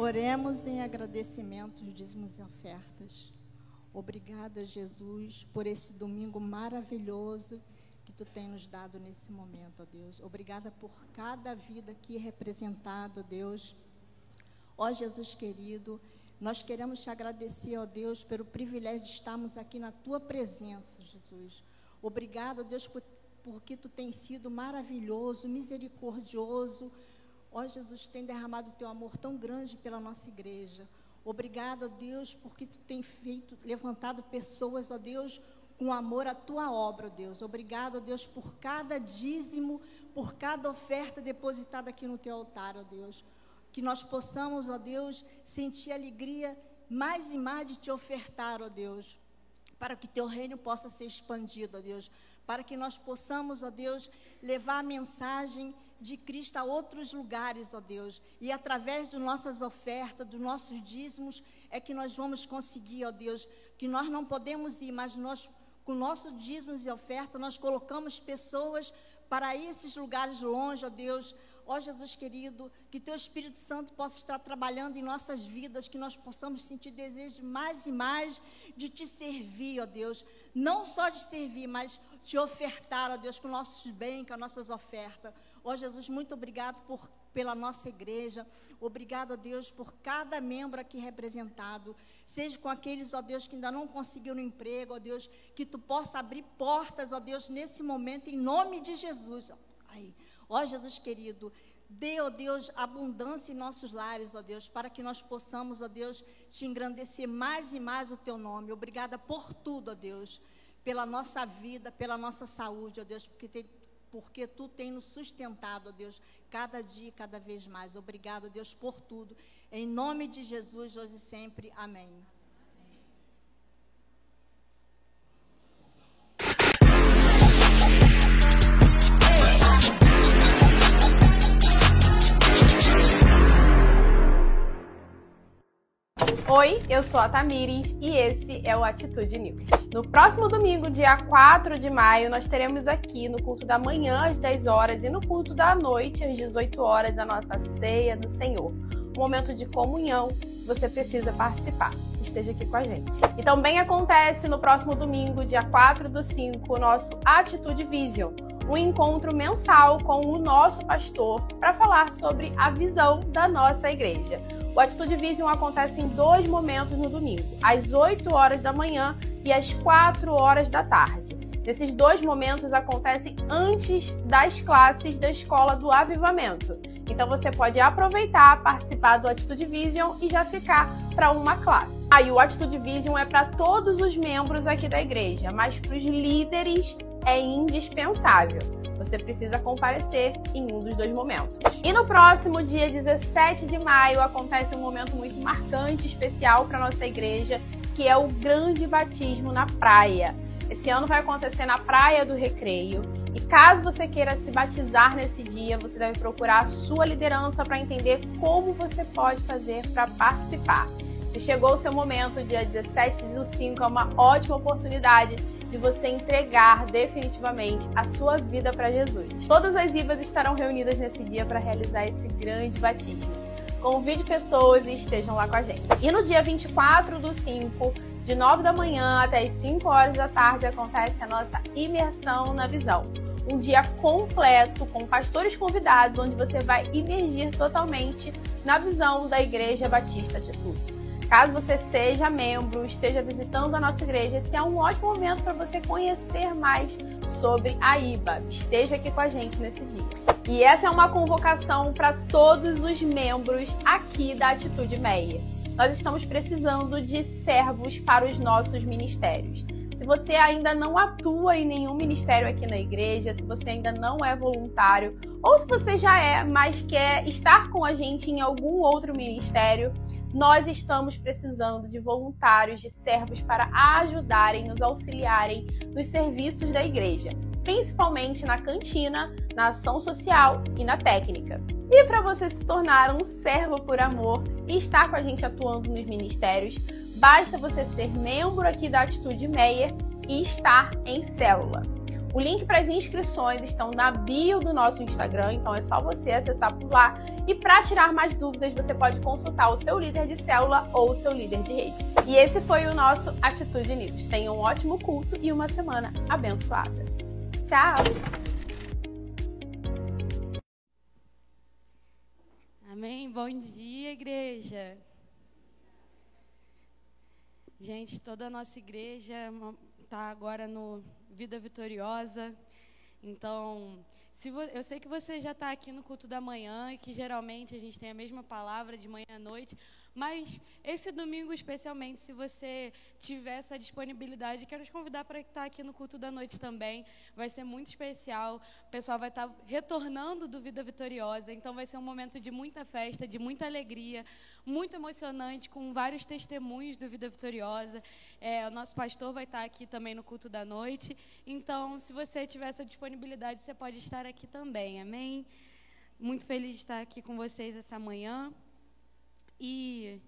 Oremos em agradecimento, dízimos e ofertas. Obrigada, Jesus, por esse domingo maravilhoso que Tu tem nos dado nesse momento, ó Deus. Obrigada por cada vida aqui representada, ó Deus. Ó Jesus querido, nós queremos Te agradecer, ó Deus, pelo privilégio de estarmos aqui na Tua presença, Jesus. Obrigado, ó Deus, porque Tu tens sido maravilhoso, misericordioso. Ó Jesus, tem derramado o Teu amor tão grande pela nossa igreja. Obrigado, ó Deus, porque Tu tem levantado pessoas, ó Deus, com amor à Tua obra, ó Deus. Obrigado, ó Deus, por cada dízimo, por cada oferta depositada aqui no Teu altar, ó Deus. Que nós possamos, ó Deus, sentir alegria mais e mais de Te ofertar, ó Deus, para que Teu reino possa ser expandido, ó Deus. Para que nós possamos, ó Deus, levar a mensagem de Cristo a outros lugares, ó Deus. E através das nossas ofertas, dos nossos dízimos, é que nós vamos conseguir, ó Deus, que nós não podemos ir, mas nós, com nossos dízimos e ofertas, nós colocamos pessoas para esses lugares longe, ó Deus. Ó Jesus querido, que Teu Espírito Santo possa estar trabalhando em nossas vidas, que nós possamos sentir desejo mais e mais de Te servir, ó Deus. Não só de servir, mas Te ofertar, ó Deus, com nossos bens, com as nossas ofertas. Ó Jesus, muito obrigado pela nossa igreja. Obrigado, ó Deus, por cada membro aqui representado. Seja com aqueles, ó Deus, que ainda não conseguiram emprego, ó Deus, que Tu possa abrir portas, ó Deus, nesse momento, em nome de Jesus. Ó Jesus querido, dê, ó Deus, abundância em nossos lares, ó Deus, para que nós possamos, ó Deus, Te engrandecer mais e mais o Teu nome. Obrigada por tudo, ó Deus, pela nossa vida, pela nossa saúde, ó Deus, porque Tu tem nos sustentado, ó Deus, cada dia e cada vez mais. Obrigado, ó Deus, por tudo. Em nome de Jesus, hoje e sempre. Amém. Oi, eu sou a Tamires e esse é o Atitude News. No próximo domingo, dia 4 de maio, nós teremos aqui no culto da manhã às 10 horas e no culto da noite às 18 horas a nossa ceia do Senhor. Um momento de comunhão, você precisa participar. Esteja aqui com a gente. E também acontece no próximo domingo, dia 4/5, o nosso Atitude Vision, um encontro mensal com o nosso pastor para falar sobre a visão da nossa igreja. O Atitude Vision acontece em 2 momentos no domingo, às 8 horas da manhã e às 4 horas da tarde. Esses 2 momentos acontecem antes das classes da Escola do Avivamento. Então você pode aproveitar, participar do Atitude Vision e já ficar para uma classe. E o Atitude Vision é para todos os membros aqui da igreja, mas para os líderes é indispensável. Você precisa comparecer em um dos 2 momentos. E no próximo dia 17 de maio acontece um momento muito marcante, especial para a nossa igreja, que é o grande batismo na praia. Esse ano vai acontecer na Praia do Recreio. E caso você queira se batizar nesse dia, você deve procurar a sua liderança para entender como você pode fazer para participar. Se chegou o seu momento, dia 17/5, é uma ótima oportunidade de você entregar definitivamente a sua vida para Jesus. Todas as IVAs estarão reunidas nesse dia para realizar esse grande batismo. Convide pessoas e estejam lá com a gente. E no dia 24/5, de 9 da manhã até as 5 horas da tarde, acontece a nossa imersão na visão. Um dia completo com pastores convidados, onde você vai imergir totalmente na visão da Igreja Batista Atitude. Caso você seja membro, esteja visitando a nossa igreja, esse é um ótimo momento para você conhecer mais sobre a IBA. Esteja aqui com a gente nesse dia. E essa é uma convocação para todos os membros aqui da Atitude Meia. Nós estamos precisando de servos para os nossos ministérios. Se você ainda não atua em nenhum ministério aqui na igreja, se você ainda não é voluntário, ou se você já é, mas quer estar com a gente em algum outro ministério, nós estamos precisando de voluntários, de servos para ajudarem, nos auxiliarem nos serviços da igreja, principalmente na cantina, na ação social e na técnica. E para você se tornar um servo por amor e estar com a gente atuando nos ministérios, basta você ser membro aqui da Atitude Meia e estar em célula. O link para as inscrições estão na bio do nosso Instagram, então é só você acessar por lá. E para tirar mais dúvidas, você pode consultar o seu líder de célula ou o seu líder de rede. E esse foi o nosso Atitude News. Tenha um ótimo culto e uma semana abençoada. Tchau! Amém? Bom dia, igreja. Gente, toda a nossa igreja está agora no Vida Vitoriosa. Então, eu sei que você já está aqui no culto da manhã e que geralmente a gente tem a mesma palavra de manhã à noite, mas esse domingo especialmente, se você tiver essa disponibilidade, quero te convidar para estar aqui no culto da noite também. Vai ser muito especial. O pessoal vai estar retornando do Vida Vitoriosa, então vai ser um momento de muita festa, de muita alegria, muito emocionante, com vários testemunhos do Vida Vitoriosa. O nosso pastor vai estar aqui também no culto da noite. Então, se você tiver essa disponibilidade, você pode estar aqui também. Amém? Muito feliz de estar aqui com vocês essa manhã. E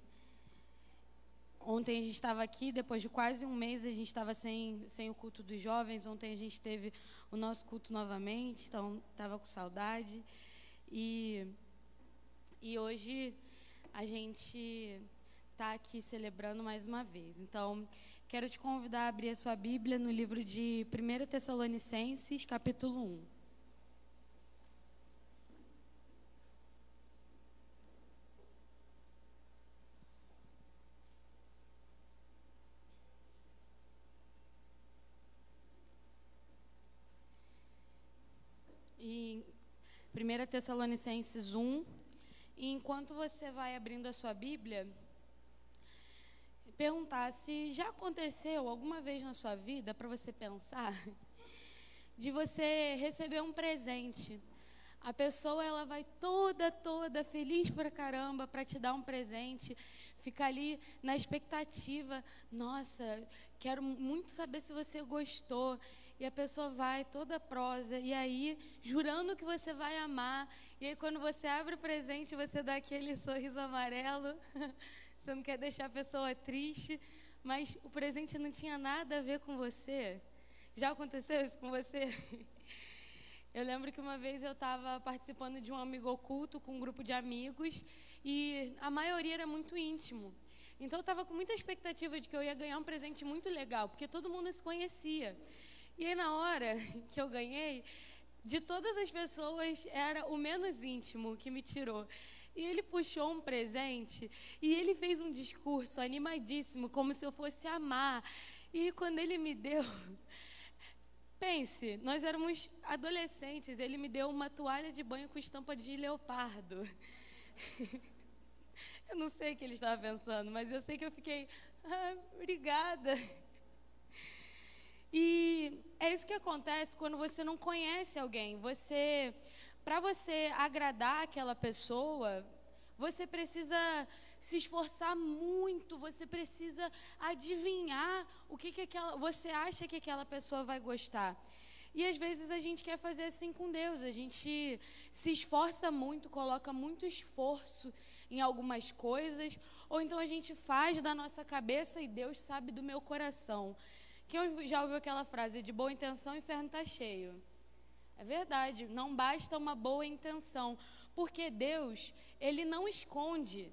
ontem a gente estava aqui, depois de quase um mês a gente estava sem o culto dos jovens. Ontem a gente teve o nosso culto novamente, então estava com saudade. E hoje a gente está aqui celebrando mais uma vez. Então, quero te convidar a abrir a sua Bíblia no livro de 1 Tessalonicenses, capítulo 1. Em 1 Tessalonicenses 1, e enquanto você vai abrindo a sua Bíblia, perguntar se já aconteceu alguma vez na sua vida, para você pensar, de você receber um presente. A pessoa ela vai toda feliz pra caramba para te dar um presente, fica ali na expectativa, nossa, quero muito saber se você gostou. E a pessoa vai toda prosa, e aí, jurando que você vai amar, e aí quando você abre o presente, você dá aquele sorriso amarelo, você não quer deixar a pessoa triste, mas o presente não tinha nada a ver com você. Já aconteceu isso com você? Eu lembro que uma vez eu estava participando de um amigo oculto com um grupo de amigos, e a maioria era muito íntimo. Então eu estava com muita expectativa de que eu ia ganhar um presente muito legal, porque todo mundo se conhecia. E aí, na hora que eu ganhei, de todas as pessoas, era o menos íntimo que me tirou. E ele puxou um presente e ele fez um discurso animadíssimo, como se eu fosse amar. E quando ele me deu... Pense, nós éramos adolescentes, ele me deu uma toalha de banho com estampa de leopardo. Eu não sei o que ele estava pensando, mas eu sei que eu fiquei... obrigada. E é isso que acontece quando você não conhece alguém. Para você agradar aquela pessoa, você precisa se esforçar muito, você precisa adivinhar o que você acha que aquela pessoa vai gostar. E às vezes a gente quer fazer assim com Deus, a gente se esforça muito, coloca muito esforço em algumas coisas, ou então a gente faz da nossa cabeça e Deus sabe do meu coração. Quem já ouviu aquela frase, de boa intenção o inferno está cheio? É verdade, não basta uma boa intenção, porque Deus, Ele não esconde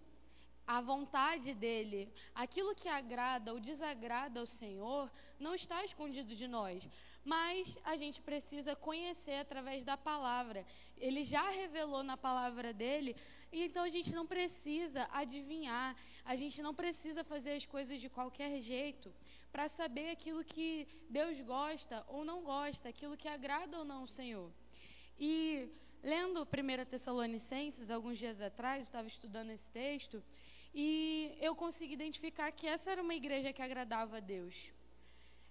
a vontade dEle. Aquilo que agrada ou desagrada ao Senhor não está escondido de nós, mas a gente precisa conhecer através da palavra. Ele já revelou na palavra dEle, e então a gente não precisa adivinhar, a gente não precisa fazer as coisas de qualquer jeito, para saber aquilo que Deus gosta ou não gosta, aquilo que agrada ou não ao Senhor. E lendo 1 Tessalonicenses, alguns dias atrás, eu estava estudando esse texto, e eu consegui identificar que essa era uma igreja que agradava a Deus.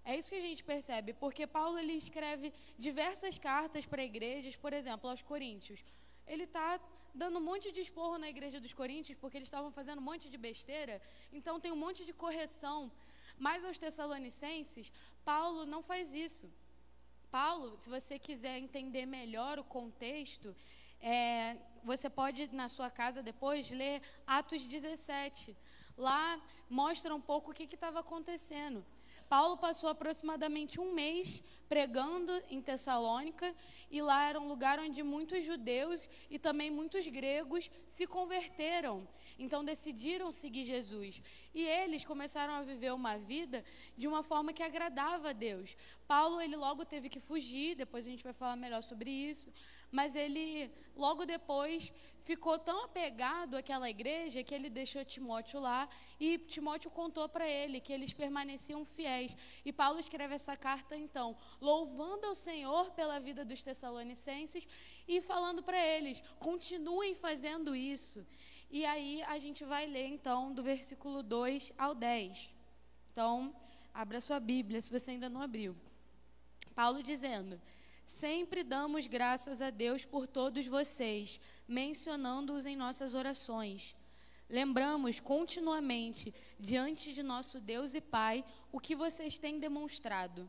É isso que a gente percebe, porque Paulo ele escreve diversas cartas para igrejas, por exemplo, aos Coríntios. Ele está dando um monte de esporro na igreja dos Coríntios, porque eles estavam fazendo um monte de besteira, então tem um monte de correção. Mas aos Tessalonicenses, Paulo não faz isso. Paulo, se você quiser entender melhor o contexto, você pode, na sua casa depois, ler Atos 17. lá mostra um pouco o que estava acontecendo. Paulo passou aproximadamente um mês pregando em Tessalônica, e lá era um lugar onde muitos judeus e também muitos gregos se converteram, então decidiram seguir Jesus. E eles começaram a viver uma vida de uma forma que agradava a Deus. Paulo, ele logo teve que fugir, depois a gente vai falar melhor sobre isso, mas ele logo depois ficou tão apegado àquela igreja que ele deixou Timóteo lá, e Timóteo contou para ele que eles permaneciam fiéis. E Paulo escreve essa carta então, louvando ao Senhor pela vida dos tessalonicenses e falando para eles, continuem fazendo isso. E aí a gente vai ler então do versículo 2 ao 10. Então, abra sua Bíblia se você ainda não abriu. Paulo dizendo: sempre damos graças a Deus por todos vocês, mencionando-os em nossas orações. Lembramos continuamente, diante de nosso Deus e Pai, o que vocês têm demonstrado: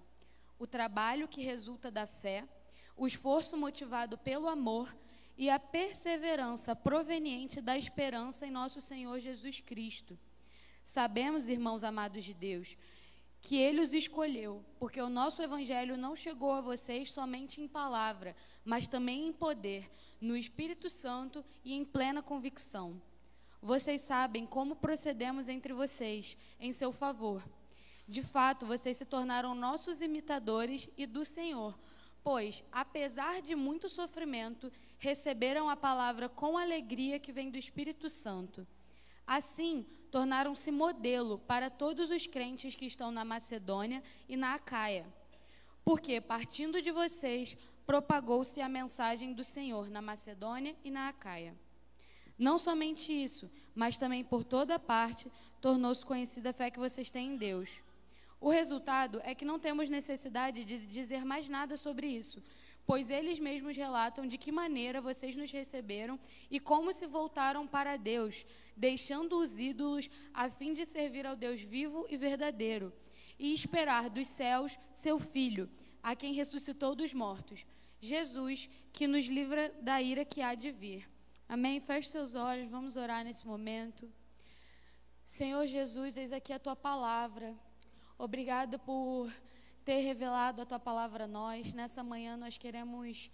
o trabalho que resulta da fé, o esforço motivado pelo amor e a perseverança proveniente da esperança em nosso Senhor Jesus Cristo. Sabemos, irmãos amados de Deus, que Ele os escolheu, porque o nosso Evangelho não chegou a vocês somente em palavra, mas também em poder, no Espírito Santo e em plena convicção. Vocês sabem como procedemos entre vocês, em seu favor. De fato, vocês se tornaram nossos imitadores e do Senhor, pois, apesar de muito sofrimento, receberam a palavra com alegria que vem do Espírito Santo. Assim, tornaram-se modelo para todos os crentes que estão na Macedônia e na Acaia. Porque, partindo de vocês, propagou-se a mensagem do Senhor na Macedônia e na Acaia. Não somente isso, mas também por toda parte tornou-se conhecida a fé que vocês têm em Deus. O resultado é que não temos necessidade de dizer mais nada sobre isso, pois eles mesmos relatam de que maneira vocês nos receberam e como se voltaram para Deus, deixando os ídolos a fim de servir ao Deus vivo e verdadeiro, e esperar dos céus seu Filho, a quem ressuscitou dos mortos, Jesus, que nos livra da ira que há de vir. Amém? Feche seus olhos, vamos orar nesse momento. Senhor Jesus, eis aqui a Tua palavra. Obrigada por ter revelado a Tua palavra a nós. Nessa manhã nós queremos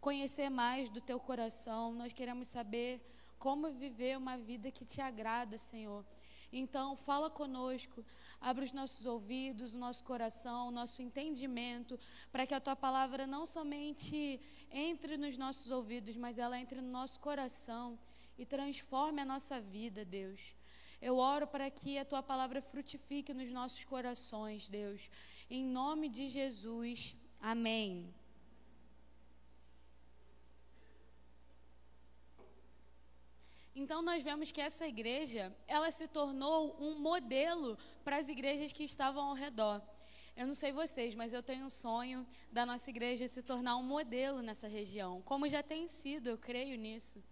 conhecer mais do Teu coração. Nós queremos saber como viver uma vida que Te agrada, Senhor. Então, fala conosco, abre os nossos ouvidos, o nosso coração, o nosso entendimento, para que a Tua palavra não somente entre nos nossos ouvidos, mas ela entre no nosso coração e transforme a nossa vida, Deus. Eu oro para que a Tua palavra frutifique nos nossos corações, Deus. Em nome de Jesus, amém. Então nós vemos que essa igreja, ela se tornou um modelo para as igrejas que estavam ao redor. Eu não sei vocês, mas eu tenho um sonho da nossa igreja se tornar um modelo nessa região, como já tem sido, eu creio nisso.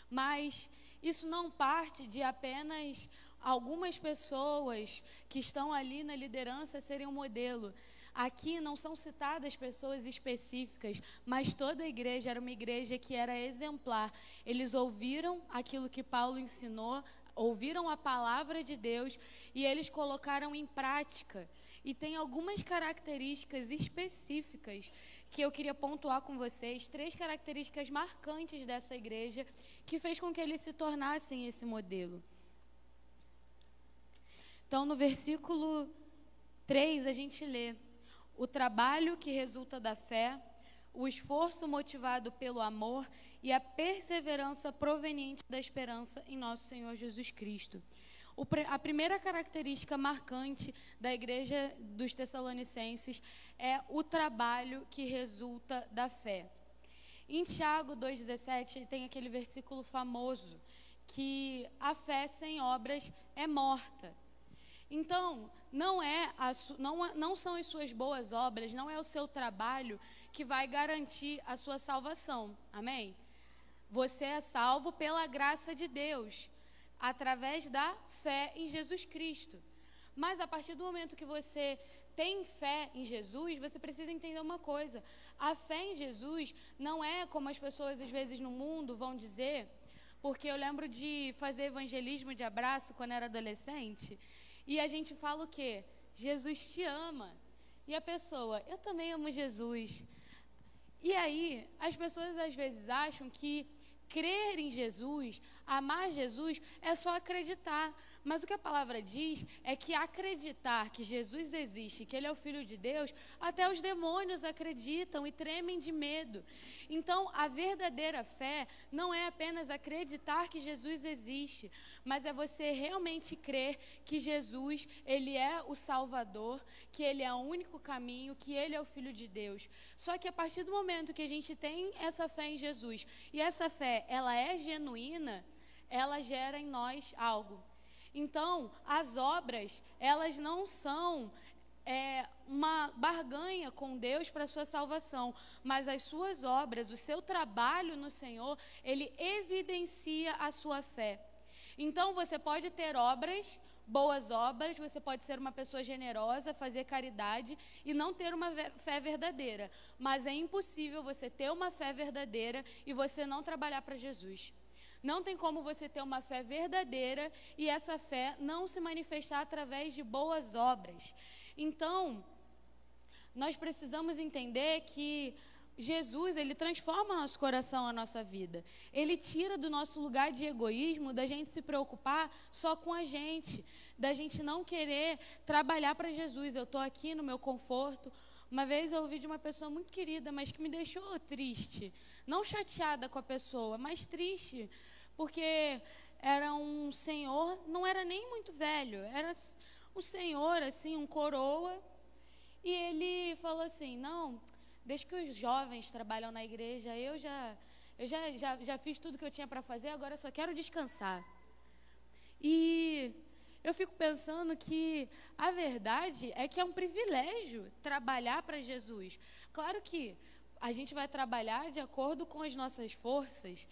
Mas isso não parte de apenas algumas pessoas que estão ali na liderança serem um modelo. Aqui não são citadas pessoas específicas, mas toda a igreja era uma igreja que era exemplar. Eles ouviram aquilo que Paulo ensinou, ouviram a palavra de Deus e eles colocaram em prática. E tem algumas características específicas que eu queria pontuar com vocês, 3 características marcantes dessa igreja que fez com que eles se tornassem esse modelo. Então, no versículo 3, a gente lê: o trabalho que resulta da fé, o esforço motivado pelo amor e a perseverança proveniente da esperança em nosso Senhor Jesus Cristo. A primeira característica marcante da igreja dos Tessalonicenses é o trabalho que resulta da fé. Em Tiago 2,17 tem aquele versículo famoso que a fé sem obras é morta. Então, não são as suas boas obras, não é o seu trabalho que vai garantir a sua salvação. Amém? Você é salvo pela graça de Deus, através da fé em Jesus Cristo. Mas a partir do momento que você tem fé em Jesus, você precisa entender uma coisa: a fé em Jesus não é como as pessoas às vezes no mundo vão dizer, porque eu lembro de fazer evangelismo de abraço quando era adolescente, e a gente fala o quê? Jesus te ama. E a pessoa, eu também amo Jesus. E aí, as pessoas às vezes acham que crer em Jesus, amar Jesus, é só acreditar. Mas o que a palavra diz é que acreditar que Jesus existe, que Ele é o Filho de Deus, até os demônios acreditam e tremem de medo. Então, a verdadeira fé não é apenas acreditar que Jesus existe, mas é você realmente crer que Jesus, Ele é o Salvador, que Ele é o único caminho, que Ele é o Filho de Deus. Só que a partir do momento que a gente tem essa fé em Jesus, e essa fé, ela é genuína, ela gera em nós algo. Então, as obras, elas não são uma barganha com Deus para a sua salvação, mas as suas obras, o seu trabalho no Senhor, ele evidencia a sua fé. Então, você pode ter obras, boas obras, você pode ser uma pessoa generosa, fazer caridade e não ter uma fé verdadeira, mas é impossível você ter uma fé verdadeira e você não trabalhar para Jesus. Não tem como você ter uma fé verdadeira e essa fé não se manifestar através de boas obras. Então, nós precisamos entender que Jesus, Ele transforma o nosso coração, a nossa vida. Ele tira do nosso lugar de egoísmo, da gente se preocupar só com a gente, da gente não querer trabalhar para Jesus. Eu estou aqui no meu conforto. Uma vez eu ouvi de uma pessoa muito querida, mas que me deixou triste. Não chateada com a pessoa, mas triste. Porque era um senhor, não era nem muito velho, era um senhor, assim, um coroa. E ele falou assim, não, desde que os jovens trabalham na igreja, eu já fiz tudo que eu tinha para fazer, agora eu só quero descansar. E eu fico pensando que a verdade é que é um privilégio trabalhar para Jesus. Claro que a gente vai trabalhar de acordo com as nossas forças.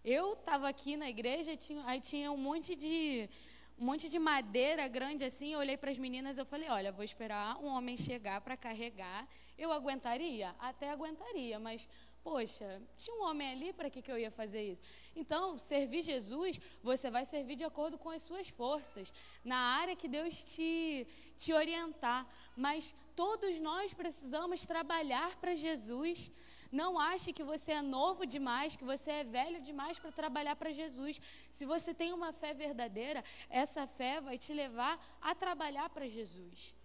Eu estava aqui na igreja, aí tinha um monte de madeira grande assim, eu olhei para as meninas, eu falei, olha, vou esperar um homem chegar para carregar. Eu aguentaria? Até aguentaria, mas, poxa, tinha um homem ali, para que eu ia fazer isso? Então, servir Jesus, você vai servir de acordo com as suas forças, na área que Deus te orientar. Mas todos nós precisamos trabalhar para Jesus. Não ache que você é novo demais, que você é velho demais para trabalhar para Jesus. Se você tem uma fé verdadeira, essa fé vai te levar a trabalhar para Jesus.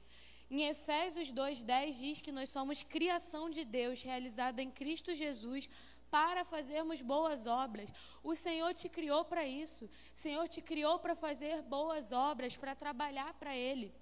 Em Efésios 2:10 diz que nós somos criação de Deus, realizada em Cristo Jesus, para fazermos boas obras. O Senhor te criou para isso. O Senhor te criou para fazer boas obras, para trabalhar para Ele.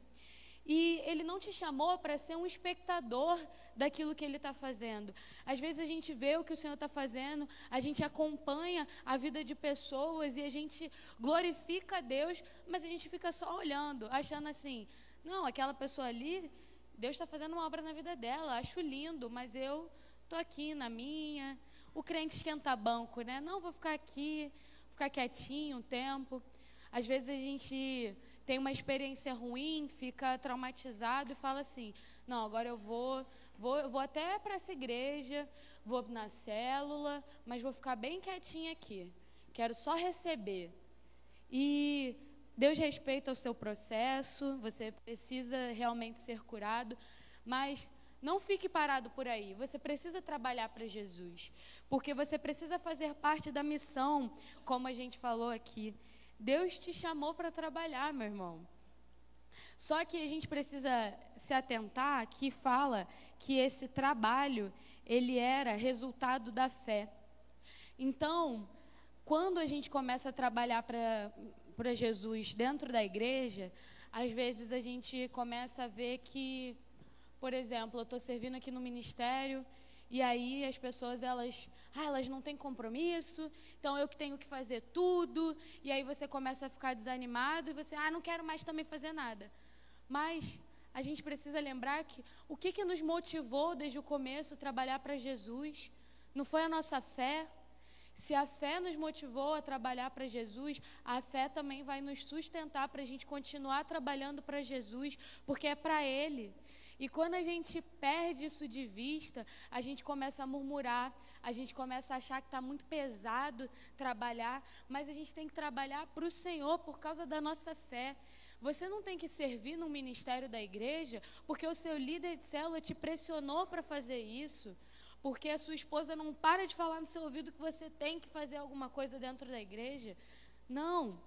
E Ele não te chamou para ser um espectador daquilo que Ele está fazendo. Às vezes a gente vê o que o Senhor está fazendo, a gente acompanha a vida de pessoas e a gente glorifica a Deus, mas a gente fica só olhando, achando assim, não, aquela pessoa ali, Deus está fazendo uma obra na vida dela, acho lindo, mas eu estou aqui na minha. O crente esquenta banco, né? Não, vou ficar aqui, ficar quietinho um tempo. Às vezes a gente tem uma experiência ruim, fica traumatizado e fala assim, não, agora eu vou até para essa igreja, vou na célula, mas vou ficar bem quietinha aqui, quero só receber. E Deus respeita o seu processo, você precisa realmente ser curado, mas não fique parado por aí, você precisa trabalhar para Jesus, porque você precisa fazer parte da missão, como a gente falou aqui. Deus te chamou para trabalhar, meu irmão. Só que a gente precisa se atentar que fala que esse trabalho, ele era resultado da fé. Então, quando a gente começa a trabalhar para Jesus dentro da igreja, às vezes a gente começa a ver que, por exemplo, eu estou servindo aqui no ministério, e aí as pessoas, elas não têm compromisso, então eu que tenho que fazer tudo, e aí você começa a ficar desanimado, e você, não quero mais também fazer nada. Mas a gente precisa lembrar que o que nos motivou desde o começo a trabalhar para Jesus? Não foi a nossa fé? Se a fé nos motivou a trabalhar para Jesus, a fé também vai nos sustentar para a gente continuar trabalhando para Jesus, porque é para Ele. E quando a gente perde isso de vista, a gente começa a murmurar, a gente começa a achar que está muito pesado trabalhar, mas a gente tem que trabalhar para o Senhor por causa da nossa fé. Você não tem que servir no ministério da igreja porque o seu líder de célula te pressionou para fazer isso, porque a sua esposa não para de falar no seu ouvido que você tem que fazer alguma coisa dentro da igreja. Não.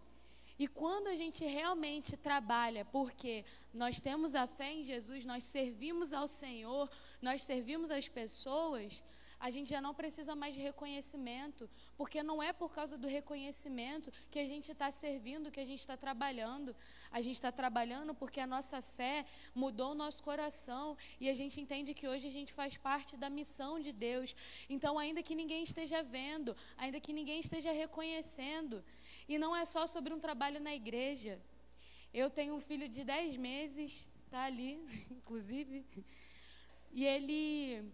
E quando a gente realmente trabalha porque nós temos a fé em Jesus, nós servimos ao Senhor, nós servimos as pessoas, a gente já não precisa mais de reconhecimento, porque não é por causa do reconhecimento que a gente está servindo, que a gente está trabalhando. A gente está trabalhando porque a nossa fé mudou o nosso coração e a gente entende que hoje a gente faz parte da missão de Deus. Então, ainda que ninguém esteja vendo, ainda que ninguém esteja reconhecendo, e não é só sobre um trabalho na igreja. Eu tenho um filho de 10 meses, está ali, inclusive, e ele...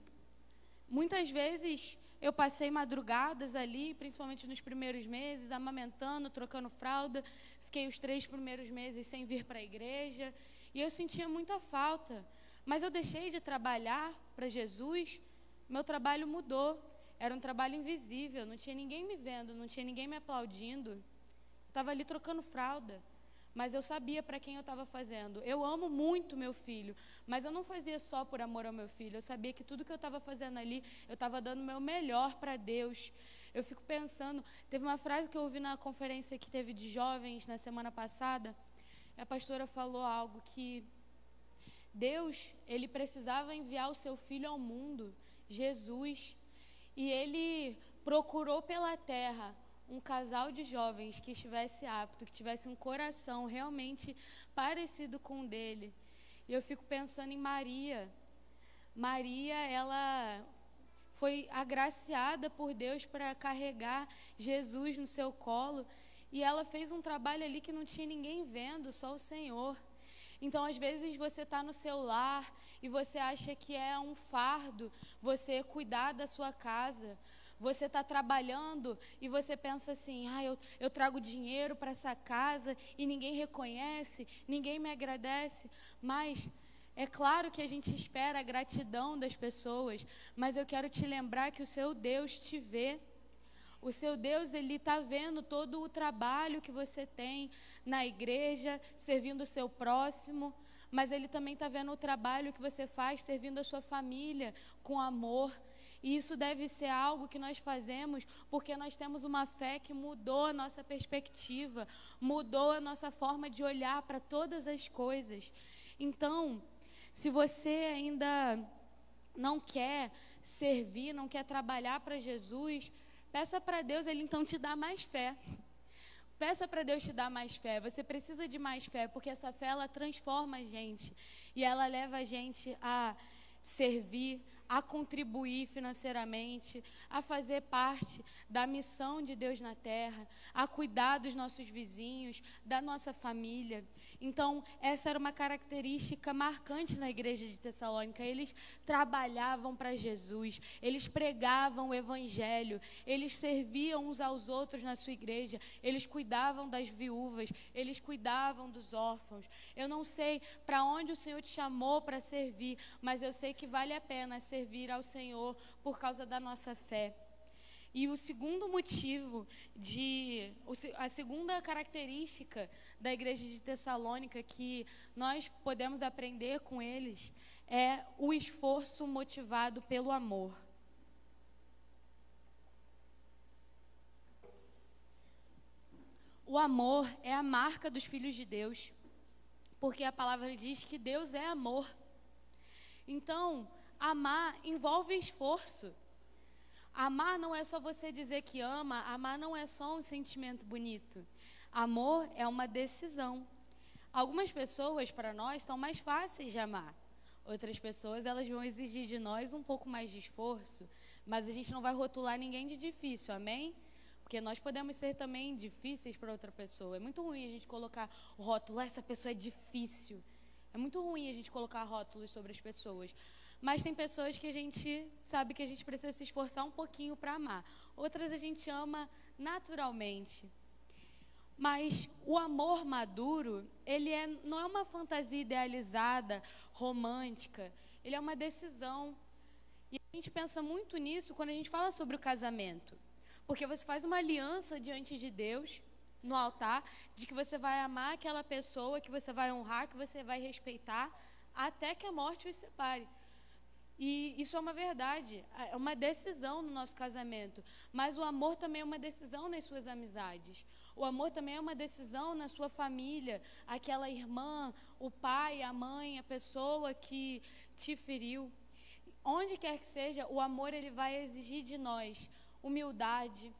Muitas vezes eu passei madrugadas ali, principalmente nos primeiros meses, amamentando, trocando fralda. Fiquei os 3 primeiros meses sem vir para a igreja e eu sentia muita falta. Mas eu deixei de trabalhar para Jesus, meu trabalho mudou. Era um trabalho invisível, não tinha ninguém me vendo, não tinha ninguém me aplaudindo. Eu estava ali trocando fralda. Mas eu sabia para quem eu estava fazendo. Eu amo muito meu filho, mas eu não fazia só por amor ao meu filho. Eu sabia que tudo que eu estava fazendo ali, eu estava dando o meu melhor para Deus. Eu fico pensando, teve uma frase que eu ouvi na conferência que teve de jovens na semana passada. A pastora falou algo que Deus, Ele precisava enviar o seu filho ao mundo, Jesus, e Ele procurou pela terra um casal de jovens que estivesse apto, que tivesse um coração realmente parecido com o dele. E eu fico pensando em Maria. Maria, ela foi agraciada por Deus para carregar Jesus no seu colo, e ela fez um trabalho ali que não tinha ninguém vendo, só o Senhor. Então, às vezes, você está no seu lar e você acha que é um fardo você cuidar da sua casa. Você está trabalhando e você pensa assim, eu trago dinheiro para essa casa e ninguém reconhece, ninguém me agradece. Mas é claro que a gente espera a gratidão das pessoas, mas eu quero te lembrar que o seu Deus te vê. O seu Deus, Ele está vendo todo o trabalho que você tem na igreja, servindo o seu próximo, mas Ele também está vendo o trabalho que você faz servindo a sua família com amor. E isso deve ser algo que nós fazemos porque nós temos uma fé que mudou a nossa perspectiva, mudou a nossa forma de olhar para todas as coisas. Então, se você ainda não quer servir, não quer trabalhar para Jesus, peça para Deus, Ele então te dá mais fé. Peça para Deus te dar mais fé. Você precisa de mais fé, porque essa fé, ela transforma a gente. E ela leva a gente a servir, a contribuir financeiramente, a fazer parte da missão de Deus na terra, a cuidar dos nossos vizinhos, da nossa família. Então, essa era uma característica marcante na igreja de Tessalônica. Eles trabalhavam para Jesus, eles pregavam o evangelho, eles serviam uns aos outros na sua igreja, eles cuidavam das viúvas, eles cuidavam dos órfãos. Eu não sei para onde o Senhor te chamou para servir, mas eu sei que vale a pena servir ao Senhor por causa da nossa fé. E o segundo motivo, a segunda característica da igreja de Tessalônica que nós podemos aprender com eles é o esforço motivado pelo amor. O amor é a marca dos filhos de Deus, porque a palavra diz que Deus é amor. Então, amar envolve esforço. Amar não é só você dizer que ama, amar não é só um sentimento bonito. Amor é uma decisão. Algumas pessoas, para nós, são mais fáceis de amar. Outras pessoas, elas vão exigir de nós um pouco mais de esforço, mas a gente não vai rotular ninguém de difícil, amém? Porque nós podemos ser também difíceis para outra pessoa. É muito ruim a gente colocar o rótulo, essa pessoa é difícil. É muito ruim a gente colocar rótulos sobre as pessoas. Mas tem pessoas que a gente sabe que a gente precisa se esforçar um pouquinho para amar. Outras a gente ama naturalmente. Mas o amor maduro, não é uma fantasia idealizada, romântica. Ele é uma decisão. E a gente pensa muito nisso quando a gente fala sobre o casamento. Porque você faz uma aliança diante de Deus, no altar, de que você vai amar aquela pessoa, que você vai honrar, que você vai respeitar, até que a morte os separe. E isso é uma verdade, é uma decisão no nosso casamento. Mas o amor também é uma decisão nas suas amizades. O amor também é uma decisão na sua família, aquela irmã, o pai, a mãe, a pessoa que te feriu. Onde quer que seja, o amor ele vai exigir de nós humildade,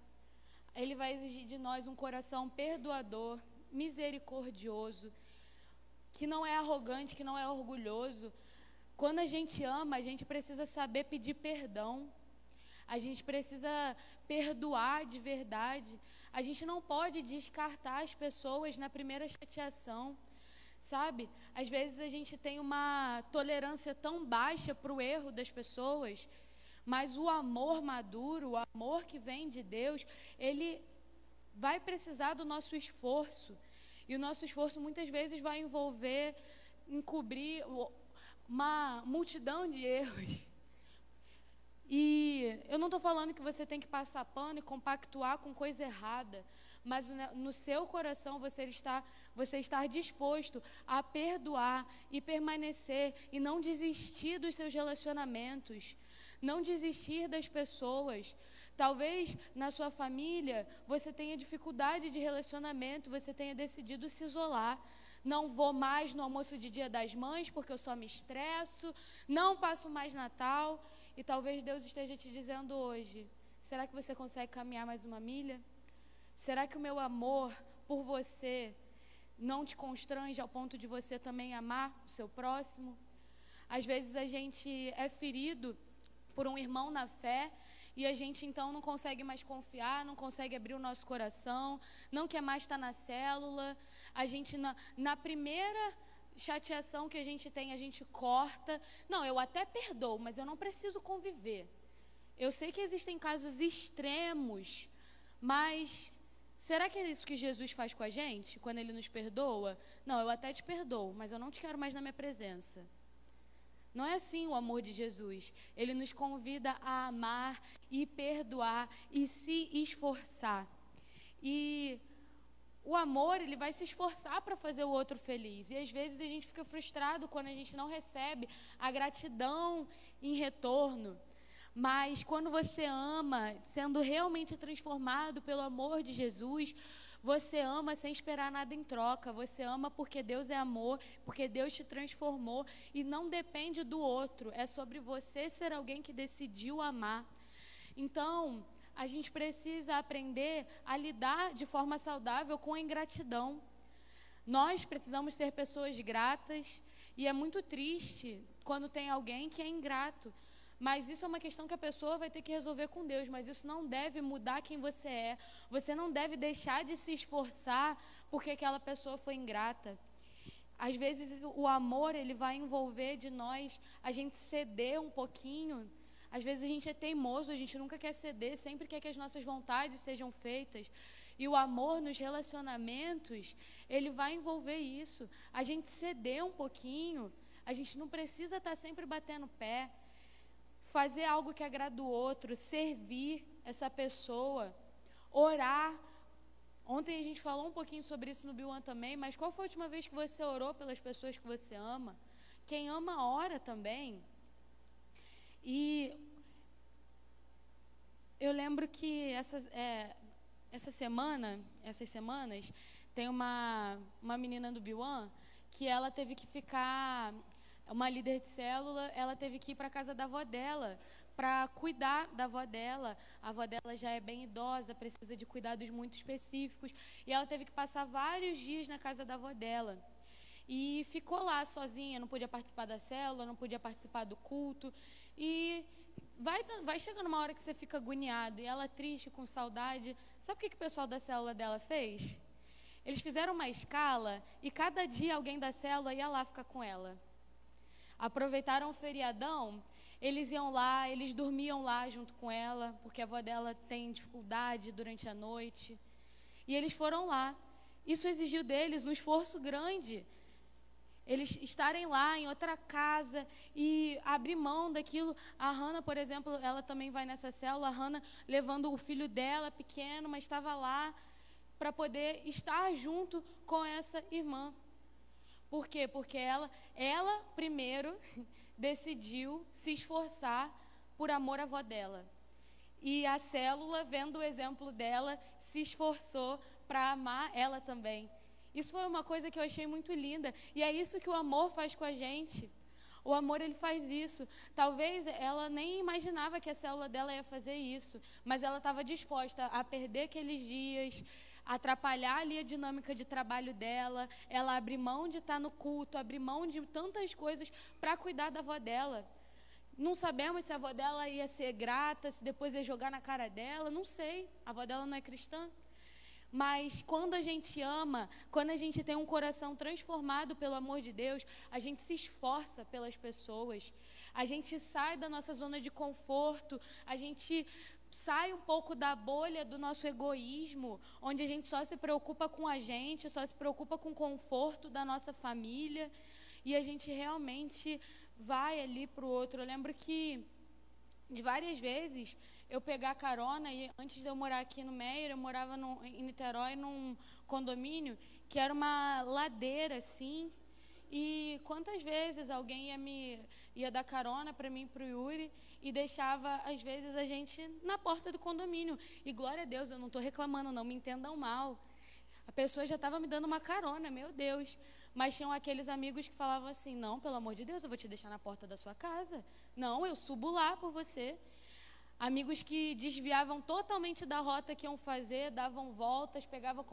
ele vai exigir de nós um coração perdoador, misericordioso, que não é arrogante, que não é orgulhoso. Quando a gente ama, a gente precisa saber pedir perdão. A gente precisa perdoar de verdade. A gente não pode descartar as pessoas na primeira chateação, sabe? Às vezes a gente tem uma tolerância tão baixa para o erro das pessoas, mas o amor maduro, o amor que vem de Deus, ele vai precisar do nosso esforço. E o nosso esforço muitas vezes vai envolver encobrir uma multidão de erros. E eu não estou falando que você tem que passar pano e compactuar com coisa errada, mas no seu coração você estar disposto a perdoar e permanecer e não desistir dos seus relacionamentos, não desistir das pessoas. Talvez na sua família você tenha dificuldade de relacionamento, você tenha decidido se isolar. Não vou mais no almoço de Dia das Mães porque eu só me estresso, não passo mais Natal. E talvez Deus esteja te dizendo hoje, será que você consegue caminhar mais uma milha? Será que o meu amor por você não te constrange ao ponto de você também amar o seu próximo? Às vezes a gente é ferido por um irmão na fé e a gente então não consegue mais confiar, não consegue abrir o nosso coração, não quer mais estar na célula. A gente na primeira chateação que a gente tem, a gente corta. Não, eu até perdoo, mas eu não preciso conviver. Eu sei que existem casos extremos, mas será que é isso que Jesus faz com a gente, quando Ele nos perdoa? Não, eu até te perdoo, mas eu não te quero mais na minha presença. Não é assim o amor de Jesus. Ele nos convida a amar e perdoar e se esforçar. E o amor, ele vai se esforçar para fazer o outro feliz. E às vezes a gente fica frustrado quando a gente não recebe a gratidão em retorno. Mas quando você ama, sendo realmente transformado pelo amor de Jesus, você ama sem esperar nada em troca. Você ama porque Deus é amor, porque Deus te transformou e não depende do outro. É sobre você ser alguém que decidiu amar. Então, a gente precisa aprender a lidar de forma saudável com a ingratidão. Nós precisamos ser pessoas gratas e é muito triste quando tem alguém que é ingrato. Mas isso é uma questão que a pessoa vai ter que resolver com Deus, mas isso não deve mudar quem você é. Você não deve deixar de se esforçar porque aquela pessoa foi ingrata. Às vezes o amor, ele vai envolver de nós a gente ceder um pouquinho. Às vezes a gente é teimoso, a gente nunca quer ceder, sempre quer que as nossas vontades sejam feitas. E o amor nos relacionamentos, ele vai envolver isso. A gente ceder um pouquinho, a gente não precisa estar sempre batendo pé. Fazer algo que agrada o outro, servir essa pessoa, orar. Ontem a gente falou um pouquinho sobre isso no B1 também, mas qual foi a última vez que você orou pelas pessoas que você ama? Quem ama, ora também. E eu lembro que essas semanas, tem uma menina do B1 que ela teve que ficar, uma líder de célula, ela teve que ir para a casa da avó dela, para cuidar da avó dela. A avó dela já é bem idosa, precisa de cuidados muito específicos, e ela teve que passar vários dias na casa da avó dela. E ficou lá sozinha, não podia participar da célula, não podia participar do culto. E vai chegando uma hora que você fica agoniado, e ela triste, com saudade. Sabe o que o pessoal da célula dela fez? Eles fizeram uma escala e cada dia alguém da célula ia lá ficar com ela. Aproveitaram o feriadão, eles iam lá, eles dormiam lá junto com ela, porque a avó dela tem dificuldade durante a noite. E eles foram lá. isso exigiu deles um esforço grande. Eles estarem lá em outra casa e abrir mão daquilo. A Hannah, por exemplo, ela também vai nessa célula. A Hannah levando o filho dela pequeno, mas estava lá para poder estar junto com essa irmã. Por quê? Porque ela primeiro decidiu se esforçar por amor à avó dela. E a célula, vendo o exemplo dela, se esforçou para amar ela também. Isso foi uma coisa que eu achei muito linda. E é isso que o amor faz com a gente. O amor, ele faz isso. Talvez ela nem imaginava que a célula dela ia fazer isso, mas ela estava disposta a perder aqueles dias, atrapalhar ali a dinâmica de trabalho dela, ela abrir mão de estar no culto, abrir mão de tantas coisas para cuidar da avó dela. Não sabemos se a avó dela ia ser grata, se depois ia jogar na cara dela, não sei. A avó dela não é cristã. Mas quando a gente ama, quando a gente tem um coração transformado pelo amor de Deus, a gente se esforça pelas pessoas, a gente sai da nossa zona de conforto, a gente sai um pouco da bolha do nosso egoísmo, onde a gente só se preocupa com a gente, só se preocupa com o conforto da nossa família, e a gente realmente vai ali para o outro. Eu lembro que, de várias vezes, eu pegar carona, e antes de eu morar aqui no Meier, eu morava em Niterói, num condomínio, que era uma ladeira, assim, e quantas vezes alguém ia dar carona para mim e para o Yuri, e deixava, às vezes, a gente na porta do condomínio. E glória a Deus, eu não estou reclamando, não me entendam mal. A pessoa já estava me dando uma carona, meu Deus. Mas tinham aqueles amigos que falavam assim, não, pelo amor de Deus, eu vou te deixar na porta da sua casa. Não, eu subo lá por você. Amigos que desviavam totalmente da rota que iam fazer, davam voltas, pegavam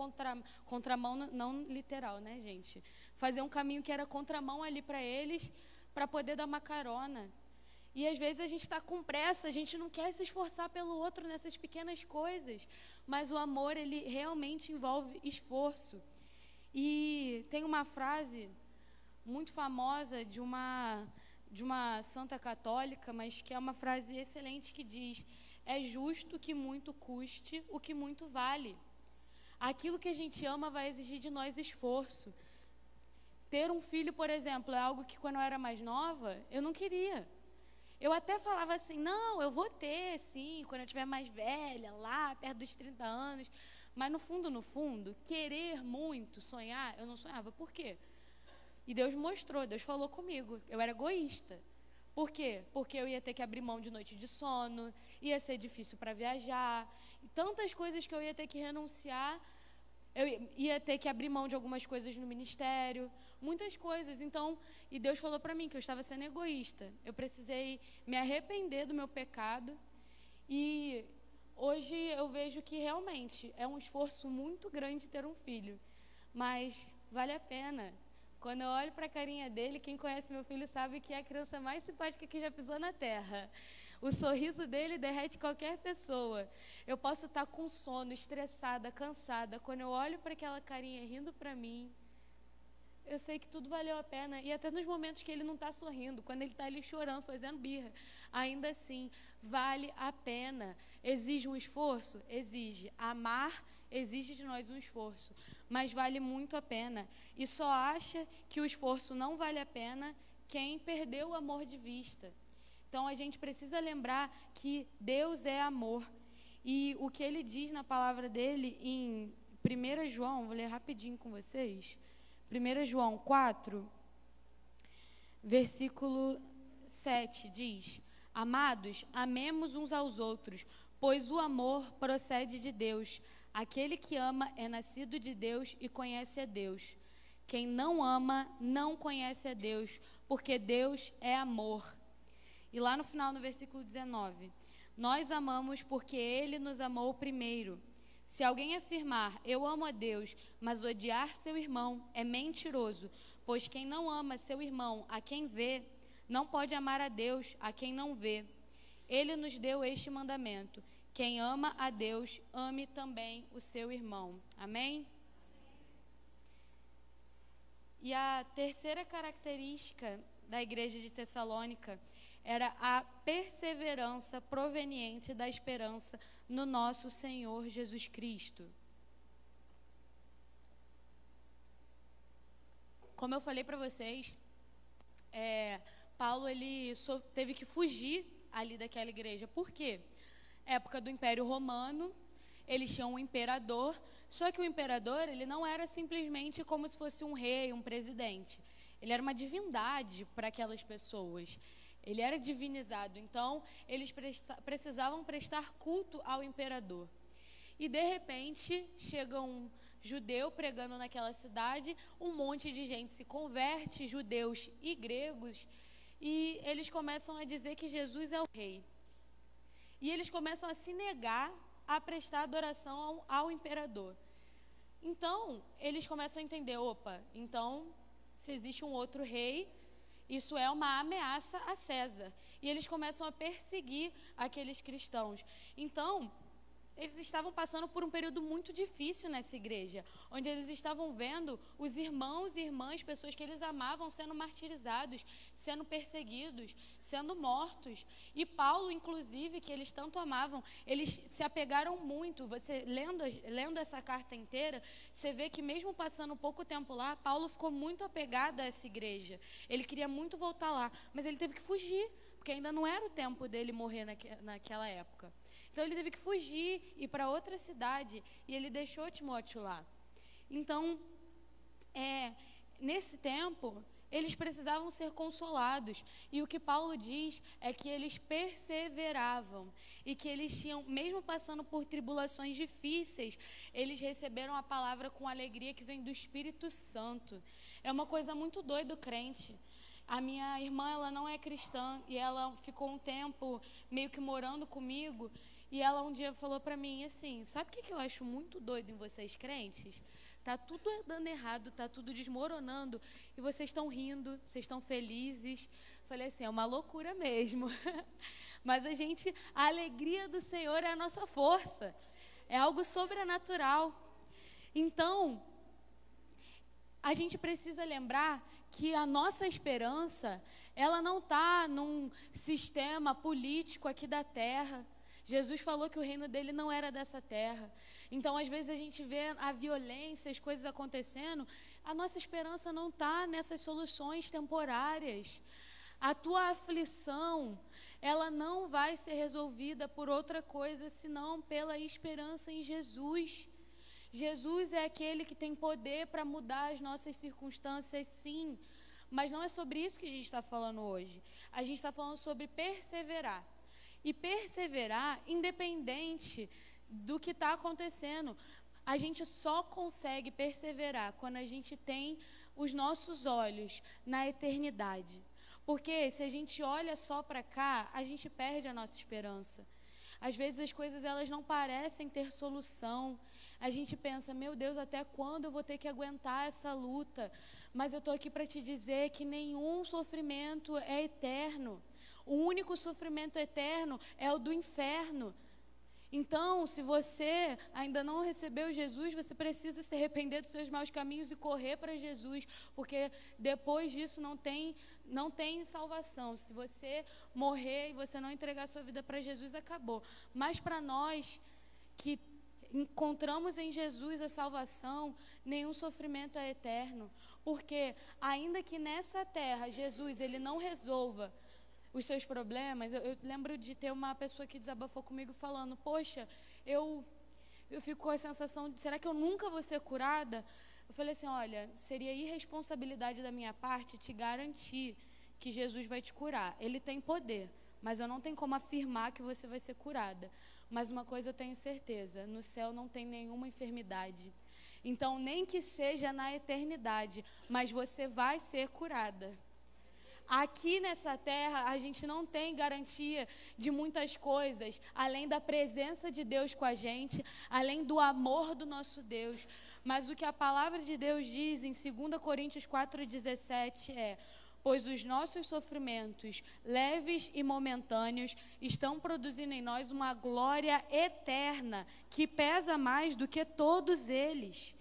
contramão, não literal, né, gente? Faziam um caminho que era contramão ali para eles, para poder dar uma carona. E às vezes a gente está com pressa, a gente não quer se esforçar pelo outro nessas pequenas coisas, mas o amor, ele realmente envolve esforço. E tem uma frase muito famosa de uma santa católica, mas que é uma frase excelente, que diz: é justo que muito custe o que muito vale. Aquilo que a gente ama vai exigir de nós esforço. Ter um filho, por exemplo, é algo que quando eu era mais nova, eu não queria. Eu até falava assim, não, eu vou ter, sim, quando eu estiver mais velha, lá, perto dos 30 anos. Mas no fundo, querer muito, sonhar, eu não sonhava. Por quê? E Deus mostrou, Deus falou comigo. Eu era egoísta. Por quê? Porque eu ia ter que abrir mão de noite de sono, ia ser difícil para viajar, e tantas coisas que eu ia ter que renunciar. Eu ia ter que abrir mão de algumas coisas no ministério, muitas coisas. Então, e Deus falou para mim que eu estava sendo egoísta. Eu precisei me arrepender do meu pecado. E hoje eu vejo que realmente é um esforço muito grande ter um filho. Mas vale a pena. Quando eu olho para a carinha dele, quem conhece meu filho sabe que é a criança mais simpática que já pisou na terra. O sorriso dele derrete qualquer pessoa. Eu posso estar com sono, estressada, cansada. Quando eu olho para aquela carinha rindo para mim, eu sei que tudo valeu a pena. E até nos momentos que ele não está sorrindo, quando ele está ali chorando, fazendo birra, ainda assim, vale a pena. Exige um esforço? Exige. Amar exige de nós um esforço, mas vale muito a pena. E só acha que o esforço não vale a pena quem perdeu o amor de vista. Então, a gente precisa lembrar que Deus é amor. E o que ele diz na palavra dele em 1 João, vou ler rapidinho com vocês. 1 João 4, versículo 7, diz: amados, amemos uns aos outros, pois o amor procede de Deus. Aquele que ama é nascido de Deus e conhece a Deus. Quem não ama não conhece a Deus, porque Deus é amor. E lá no final, no versículo 19, nós amamos porque Ele nos amou primeiro. Se alguém afirmar, eu amo a Deus, mas odiar seu irmão, é mentiroso, pois quem não ama seu irmão, a quem vê, não pode amar a Deus, a quem não vê. Ele nos deu este mandamento: quem ama a Deus, ame também o seu irmão. Amém? E a terceira característica da igreja de Tessalônica era a perseverança proveniente da esperança no nosso Senhor Jesus Cristo. como eu falei para vocês, Paulo ele teve que fugir ali daquela igreja. Por quê? Época do Império Romano, eles tinham um imperador, só que o imperador ele não era simplesmente como se fosse um rei, um presidente. Ele era uma divindade para aquelas pessoas. Ele era divinizado, então eles precisavam prestar culto ao imperador. E de repente chega um judeu pregando naquela cidade, um monte de gente se converte, judeus e gregos, e eles começam a dizer que Jesus é o rei. E eles começam a se negar a prestar adoração ao imperador. Então, eles começam a entender, opa, então, se existe um outro rei, isso é uma ameaça a César. E eles começam a perseguir aqueles cristãos. Então, eles estavam passando por um período muito difícil nessa igreja, onde eles estavam vendo os irmãos e irmãs, pessoas que eles amavam, sendo martirizados, sendo perseguidos, sendo mortos. E Paulo, inclusive, que eles tanto amavam, eles se apegaram muito. Você lendo essa carta inteira, você vê que mesmo passando pouco tempo lá, Paulo ficou muito apegado a essa igreja. Ele queria muito voltar lá, mas ele teve que fugir, porque ainda não era o tempo dele morrer naquela época. Então, ele teve que fugir, ir para outra cidade, e ele deixou Timóteo lá. Então, nesse tempo, eles precisavam ser consolados. E o que Paulo diz é que eles perseveravam, e que eles tinham, mesmo passando por tribulações difíceis, eles receberam a palavra com alegria que vem do Espírito Santo. É uma coisa muito doida do crente. A minha irmã, ela não é cristã, e ela ficou um tempo meio que morando comigo. E ela um dia falou para mim assim, sabe o que eu acho muito doido em vocês crentes? Tá tudo dando errado, tá tudo desmoronando, e vocês estão rindo, vocês estão felizes. Falei assim, é uma loucura mesmo. Mas a alegria do Senhor é a nossa força. É algo sobrenatural. Então, a gente precisa lembrar que a nossa esperança, ela não está num sistema político aqui da terra. Jesus falou que o reino dele não era dessa terra. Então, às vezes, a gente vê a violência, as coisas acontecendo. A nossa esperança não está nessas soluções temporárias. A tua aflição, ela não vai ser resolvida por outra coisa, senão pela esperança em Jesus. Jesus é aquele que tem poder para mudar as nossas circunstâncias, sim. Mas não é sobre isso que a gente está falando hoje. A gente está falando sobre perseverar. E perseverar, independente do que está acontecendo. A gente só consegue perseverar quando a gente tem os nossos olhos na eternidade. Porque se a gente olha só para cá, a gente perde a nossa esperança. Às vezes as coisas elas não parecem ter solução. A gente pensa, meu Deus, até quando eu vou ter que aguentar essa luta? Mas eu estou aqui para te dizer que nenhum sofrimento é eterno. O único sofrimento eterno é o do inferno. Então, se você ainda não recebeu Jesus, você precisa se arrepender dos seus maus caminhos e correr para Jesus, porque depois disso não tem salvação. Se você morrer e você não entregar sua vida para Jesus, acabou. Mas para nós que encontramos em Jesus a salvação, nenhum sofrimento é eterno, porque ainda que nessa terra Jesus ele não resolva os seus problemas, eu lembro de ter uma pessoa que desabafou comigo falando, poxa, eu fico com a sensação de, será que eu nunca vou ser curada? Eu falei assim, olha, seria irresponsabilidade da minha parte te garantir que Jesus vai te curar. Ele tem poder, mas eu não tenho como afirmar que você vai ser curada. Mas uma coisa eu tenho certeza, no céu não tem nenhuma enfermidade. Então, nem que seja na eternidade, mas você vai ser curada. Aqui nessa terra, a gente não tem garantia de muitas coisas, além da presença de Deus com a gente, além do amor do nosso Deus. Mas o que a palavra de Deus diz em 2 Coríntios 4,17 é: pois os nossos sofrimentos, leves e momentâneos, estão produzindo em nós uma glória eterna, que pesa mais do que todos eles.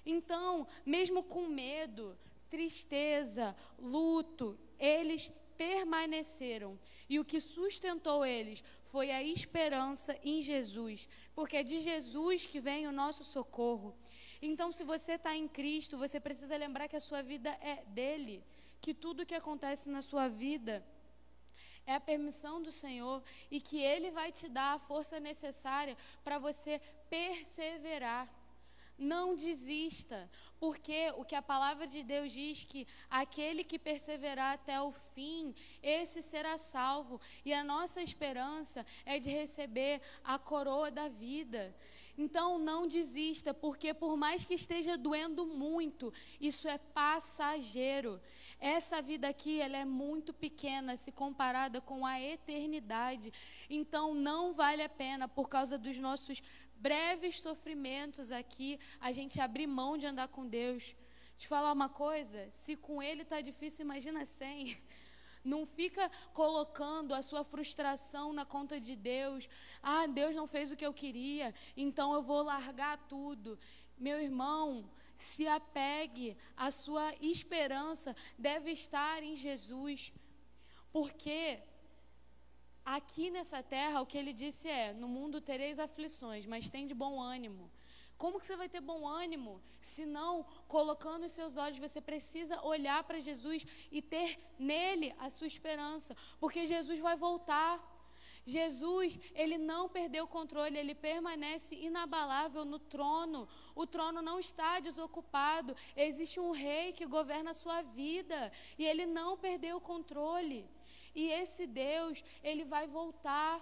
Então, mesmo com medo, tristeza, luto, eles permaneceram. E o que sustentou eles foi a esperança em Jesus, porque é de Jesus que vem o nosso socorro. Então, se você está em Cristo, você precisa lembrar que a sua vida é dele, que tudo que acontece na sua vida é a permissão do Senhor e que Ele vai te dar a força necessária para você perseverar. Não desista, porque o que a palavra de Deus diz que aquele que perseverar até o fim, esse será salvo. E a nossa esperança é de receber a coroa da vida. Então não desista, porque por mais que esteja doendo muito, isso é passageiro. Essa vida aqui, ela é muito pequena se comparada com a eternidade. Então não vale a pena, por causa dos nossos breves sofrimentos aqui, a gente abrir mão de andar com Deus. Te falar uma coisa, se com Ele está difícil, imagina sem. Não fica colocando a sua frustração na conta de Deus. Ah, Deus não fez o que eu queria, então eu vou largar tudo. Meu irmão, se apegue, a sua esperança deve estar em Jesus. Porque aqui nessa terra, o que ele disse é: no mundo tereis aflições, mas tem de bom ânimo. Como que você vai ter bom ânimo? Se não, colocando os seus olhos, você precisa olhar para Jesus e ter nele a sua esperança, porque Jesus vai voltar. Jesus, ele não perdeu o controle, ele permanece inabalável no trono. O trono não está desocupado, existe um rei que governa a sua vida e ele não perdeu o controle. E esse Deus, ele vai voltar.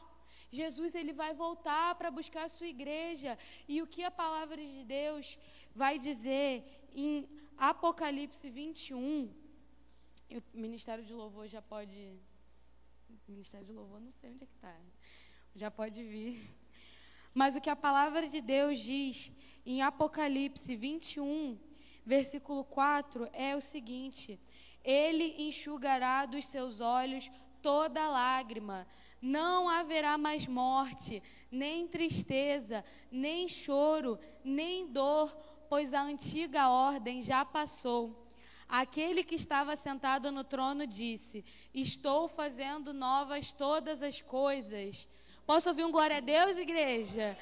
Jesus, ele vai voltar para buscar a sua igreja. E o que a palavra de Deus vai dizer em Apocalipse 21, o Ministério de Louvor já pode... Ministério de Louvor, não sei onde é que está. Já pode vir. Mas o que a palavra de Deus diz em Apocalipse 21, versículo 4, é o seguinte: Ele enxugará dos seus olhos toda lágrima. Não haverá mais morte, nem tristeza, nem choro, nem dor, pois a antiga ordem já passou. Aquele que estava sentado no trono disse: estou fazendo novas todas as coisas. Posso ouvir um glória a Deus, igreja?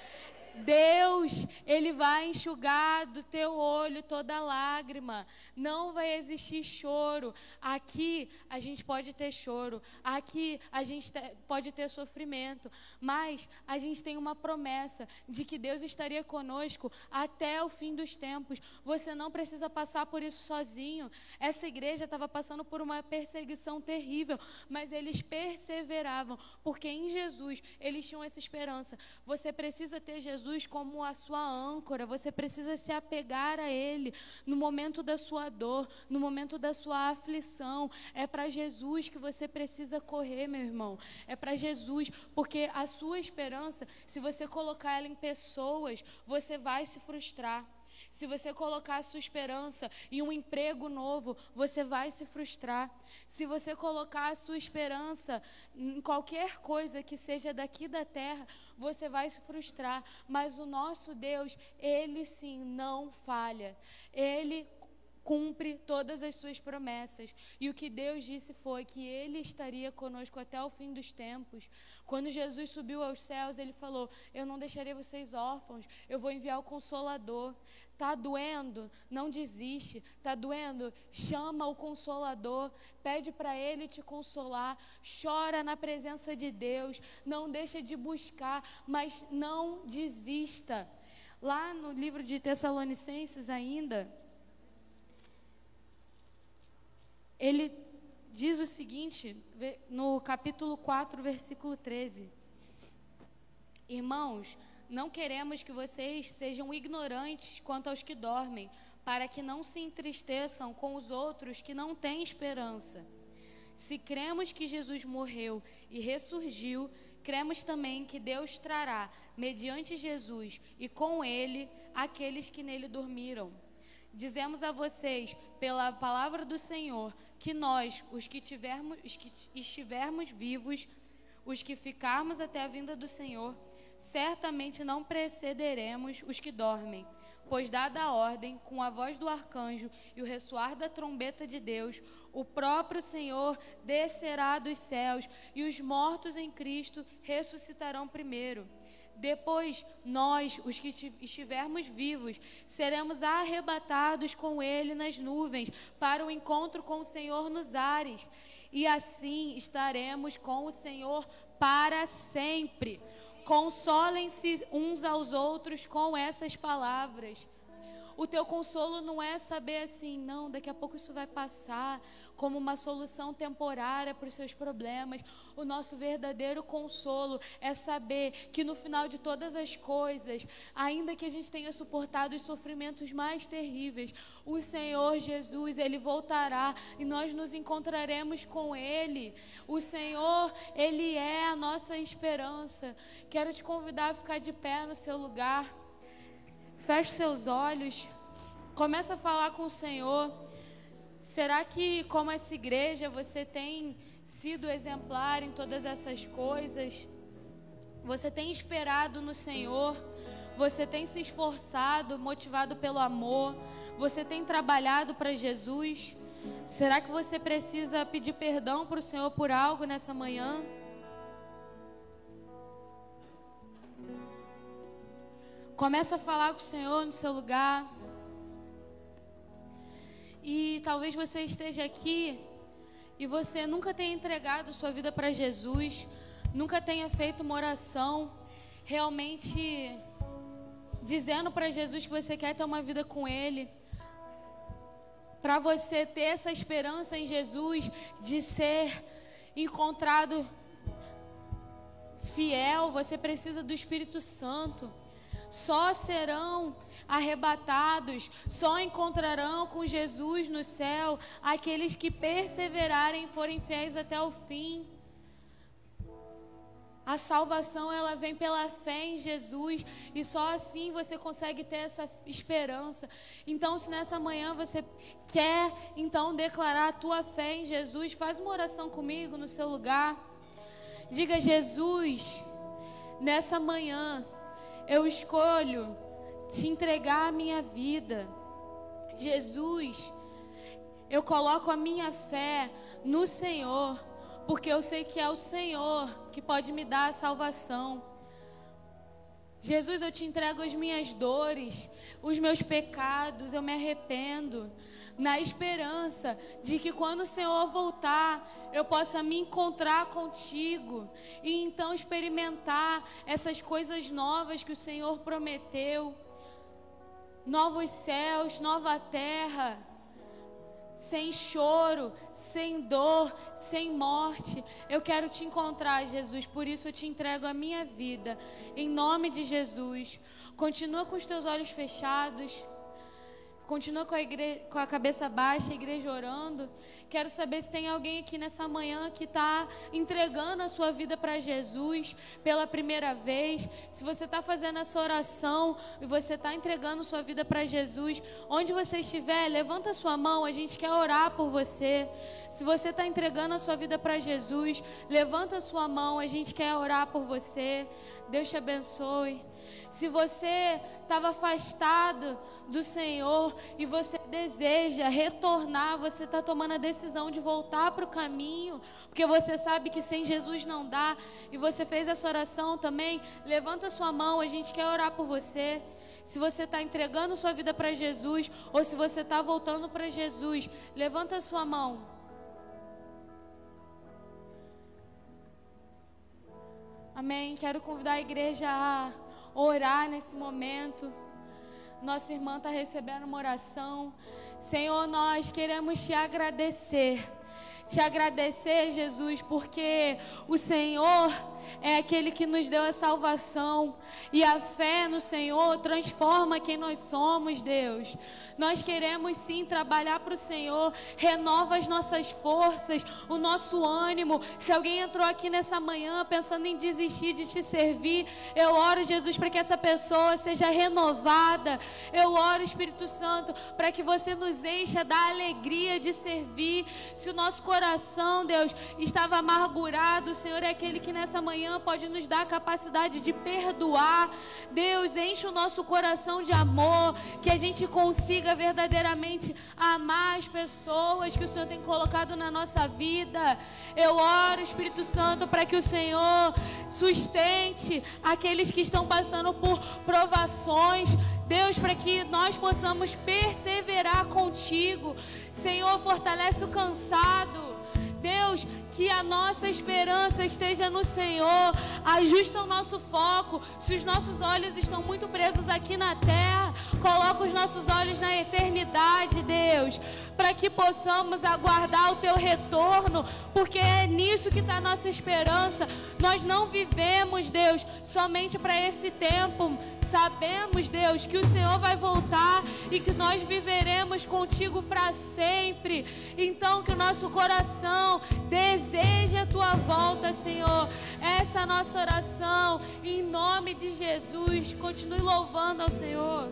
Deus, ele vai enxugar do teu olho toda lágrima. Não vai existir choro. Aqui a gente pode ter choro. Aqui a gente pode ter sofrimento. Mas a gente tem uma promessa de que Deus estaria conosco até o fim dos tempos. Você não precisa passar por isso sozinho. Essa igreja estava passando por uma perseguição terrível, mas eles perseveravam, porque em Jesus eles tinham essa esperança. Você precisa ter Jesus como a sua âncora, você precisa se apegar a Ele no momento da sua dor, no momento da sua aflição. É para Jesus que você precisa correr, meu irmão. É para Jesus, porque a sua esperança, se você colocar ela em pessoas, você vai se frustrar. Se você colocar a sua esperança em um emprego novo, você vai se frustrar. Se você colocar a sua esperança em qualquer coisa que seja daqui da terra, você vai se frustrar. Mas o nosso Deus, Ele sim não falha. Ele cumpre todas as suas promessas. E o que Deus disse foi que Ele estaria conosco até o fim dos tempos. Quando Jesus subiu aos céus, Ele falou: eu não deixarei vocês órfãos, eu vou enviar o Consolador. Está doendo? Não desiste. Está doendo? Chama o Consolador. Pede para Ele te consolar. Chora na presença de Deus. Não deixa de buscar, mas não desista. Lá no livro de Tessalonicenses ainda, ele diz o seguinte, no capítulo 4, versículo 13. Irmãos, não queremos que vocês sejam ignorantes quanto aos que dormem, para que não se entristeçam com os outros que não têm esperança. Se cremos que Jesus morreu e ressurgiu, cremos também que Deus trará, mediante Jesus e com Ele, aqueles que nele dormiram. Dizemos a vocês, pela palavra do Senhor, que nós, os que estivermos vivos, os que ficarmos até a vinda do Senhor, certamente não precederemos os que dormem, pois dada a ordem, com a voz do arcanjo e o ressoar da trombeta de Deus, o próprio Senhor descerá dos céus e os mortos em Cristo ressuscitarão primeiro. Depois, nós, os que estivermos vivos, seremos arrebatados com Ele nas nuvens para o encontro com o Senhor nos ares. E assim estaremos com o Senhor para sempre. Consolem-se uns aos outros com essas palavras. O teu consolo não é saber assim, não, daqui a pouco isso vai passar, como uma solução temporária para os seus problemas. O nosso verdadeiro consolo é saber que no final de todas as coisas, ainda que a gente tenha suportado os sofrimentos mais terríveis, o Senhor Jesus, Ele voltará e nós nos encontraremos com Ele. O Senhor, Ele é a nossa esperança. Quero te convidar a ficar de pé no seu lugar. Feche seus olhos, começa a falar com o Senhor. Será que, como essa igreja, você tem sido exemplar em todas essas coisas? Você tem esperado no Senhor? Você tem se esforçado, motivado pelo amor? Você tem trabalhado para Jesus? Será que você precisa pedir perdão para o Senhor por algo nessa manhã? Começa a falar com o Senhor no seu lugar. E talvez você esteja aqui e você nunca tenha entregado sua vida para Jesus, nunca tenha feito uma oração realmente dizendo para Jesus que você quer ter uma vida com Ele. Para você ter essa esperança em Jesus de ser encontrado fiel, você precisa do Espírito Santo. Só serão arrebatados, só encontrarão com Jesus no céu aqueles que perseverarem e forem fiéis até o fim. A salvação, ela vem pela fé em Jesus e só assim você consegue ter essa esperança. Então, se nessa manhã você quer então declarar a tua fé em Jesus, faz uma oração comigo no seu lugar. Diga: Jesus, nessa manhã eu escolho te entregar a minha vida. Jesus, eu coloco a minha fé no Senhor, porque eu sei que é o Senhor que pode me dar a salvação. Jesus, eu te entrego as minhas dores, os meus pecados, eu me arrependo, na esperança de que quando o Senhor voltar, eu possa me encontrar contigo e então experimentar essas coisas novas que o Senhor prometeu. Novos céus, nova terra, sem choro, sem dor, sem morte. Eu quero te encontrar, Jesus, por isso eu te entrego a minha vida, em nome de Jesus. Continua com os teus olhos fechados, continua com a cabeça baixa, a igreja orando. Quero saber se tem alguém aqui nessa manhã que está entregando a sua vida para Jesus pela primeira vez. Se você está fazendo essa oração e você está entregando sua vida para Jesus, onde você estiver, levanta a sua mão, a gente quer orar por você. Se você está entregando a sua vida para Jesus, levanta a sua mão, a gente quer orar por você. Deus te abençoe. Se você estava afastado do Senhor e você deseja retornar, você está tomando a decisão de voltar para o caminho, porque você sabe que sem Jesus não dá, e você fez essa oração também, levanta a sua mão, a gente quer orar por você. Se você está entregando sua vida para Jesus, ou se você está voltando para Jesus, levanta a sua mão. Amém. Quero convidar a igreja a orar nesse momento. Nossa irmã está recebendo uma oração. Senhor, nós queremos te agradecer. Te agradecer, Jesus, porque o Senhor é aquele que nos deu a salvação. E a fé no Senhor transforma quem nós somos, Deus. Nós queremos sim trabalhar para o Senhor. Renova as nossas forças, o nosso ânimo. Se alguém entrou aqui nessa manhã pensando em desistir de te servir, eu oro, Jesus, para que essa pessoa seja renovada. Eu oro, Espírito Santo, para que você nos encha da alegria de servir. Se o nosso coração coração, Deus, estava amargurado, o Senhor é aquele que nessa manhã pode nos dar a capacidade de perdoar. Deus, enche o nosso coração de amor, que a gente consiga verdadeiramente amar as pessoas que o Senhor tem colocado na nossa vida. Eu oro, Espírito Santo, para que o Senhor sustente aqueles que estão passando por provações. Deus, para que nós possamos perseverar contigo. Senhor, fortalece o cansado. Deus, que a nossa esperança esteja no Senhor. Ajusta o nosso foco. Se os nossos olhos estão muito presos aqui na terra, coloca os nossos olhos na eternidade, Deus, para que possamos aguardar o teu retorno, porque é nisso que está a nossa esperança. Nós não vivemos, Deus, somente para esse tempo. Sabemos, Deus, que o Senhor vai voltar e que nós viveremos contigo para sempre. Então, que o nosso coração deseje a tua volta, Senhor. Essa é a nossa oração, em nome de Jesus. Continue louvando ao Senhor.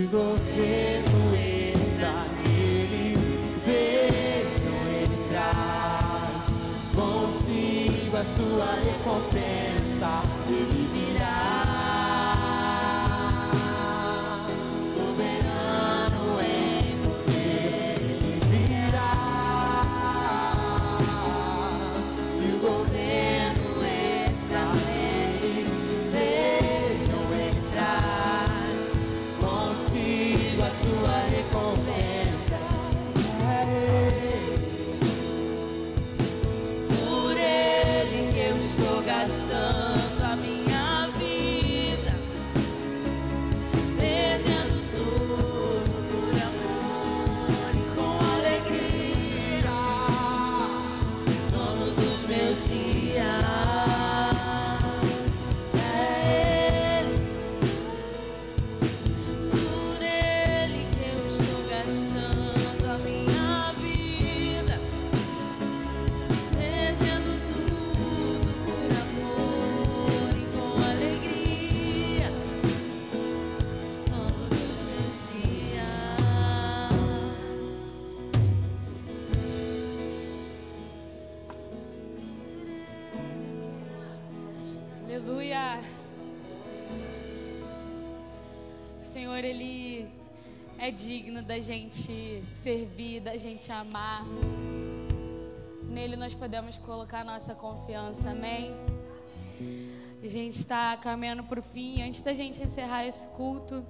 governo está nele, vejam ele traz consigo a sua recompensa, ele virá. Soberano em poder, ele virá. E o governo está nele, vejam ele traz consigo a sua recompensa. Por ele que eu estou gastando a minha vida. Aleluia. O Senhor, Ele é digno da gente servir, da gente amar. Nele nós podemos colocar nossa confiança, amém? A gente está caminhando para o fim. Antes da gente encerrar esse culto,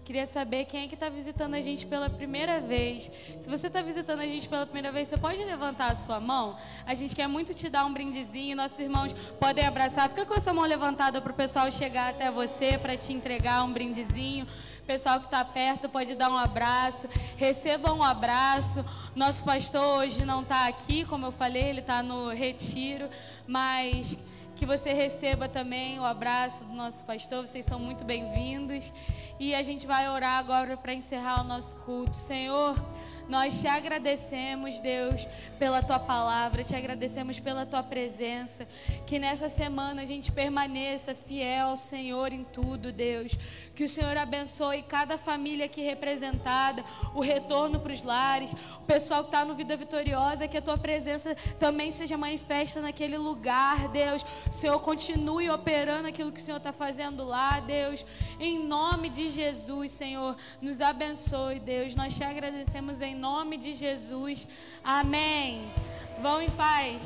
queria saber quem é que está visitando a gente pela primeira vez. Se você está visitando a gente pela primeira vez, você pode levantar a sua mão? A gente quer muito te dar um brindezinho. Nossos irmãos podem abraçar. Fica com a sua mão levantada para o pessoal chegar até você, para te entregar um brindezinho. O pessoal que está perto pode dar um abraço. Receba um abraço. Nosso pastor hoje não está aqui, como eu falei, ele está no retiro. Mas que você receba também o abraço do nosso pastor. Vocês são muito bem-vindos. E a gente vai orar agora para encerrar o nosso culto. Senhor, nós te agradecemos, Deus, pela tua palavra, te agradecemos pela tua presença. Que nessa semana a gente permaneça fiel ao Senhor em tudo, Deus. Que o Senhor abençoe cada família aqui representada, o retorno para os lares, o pessoal que está no Vida Vitoriosa, que a tua presença também seja manifesta naquele lugar, Deus. O Senhor continue operando aquilo que o Senhor está fazendo lá, Deus. Em nome de Jesus, Senhor, nos abençoe, Deus. Nós te agradecemos em nome de Jesus. Amém. Vão em paz.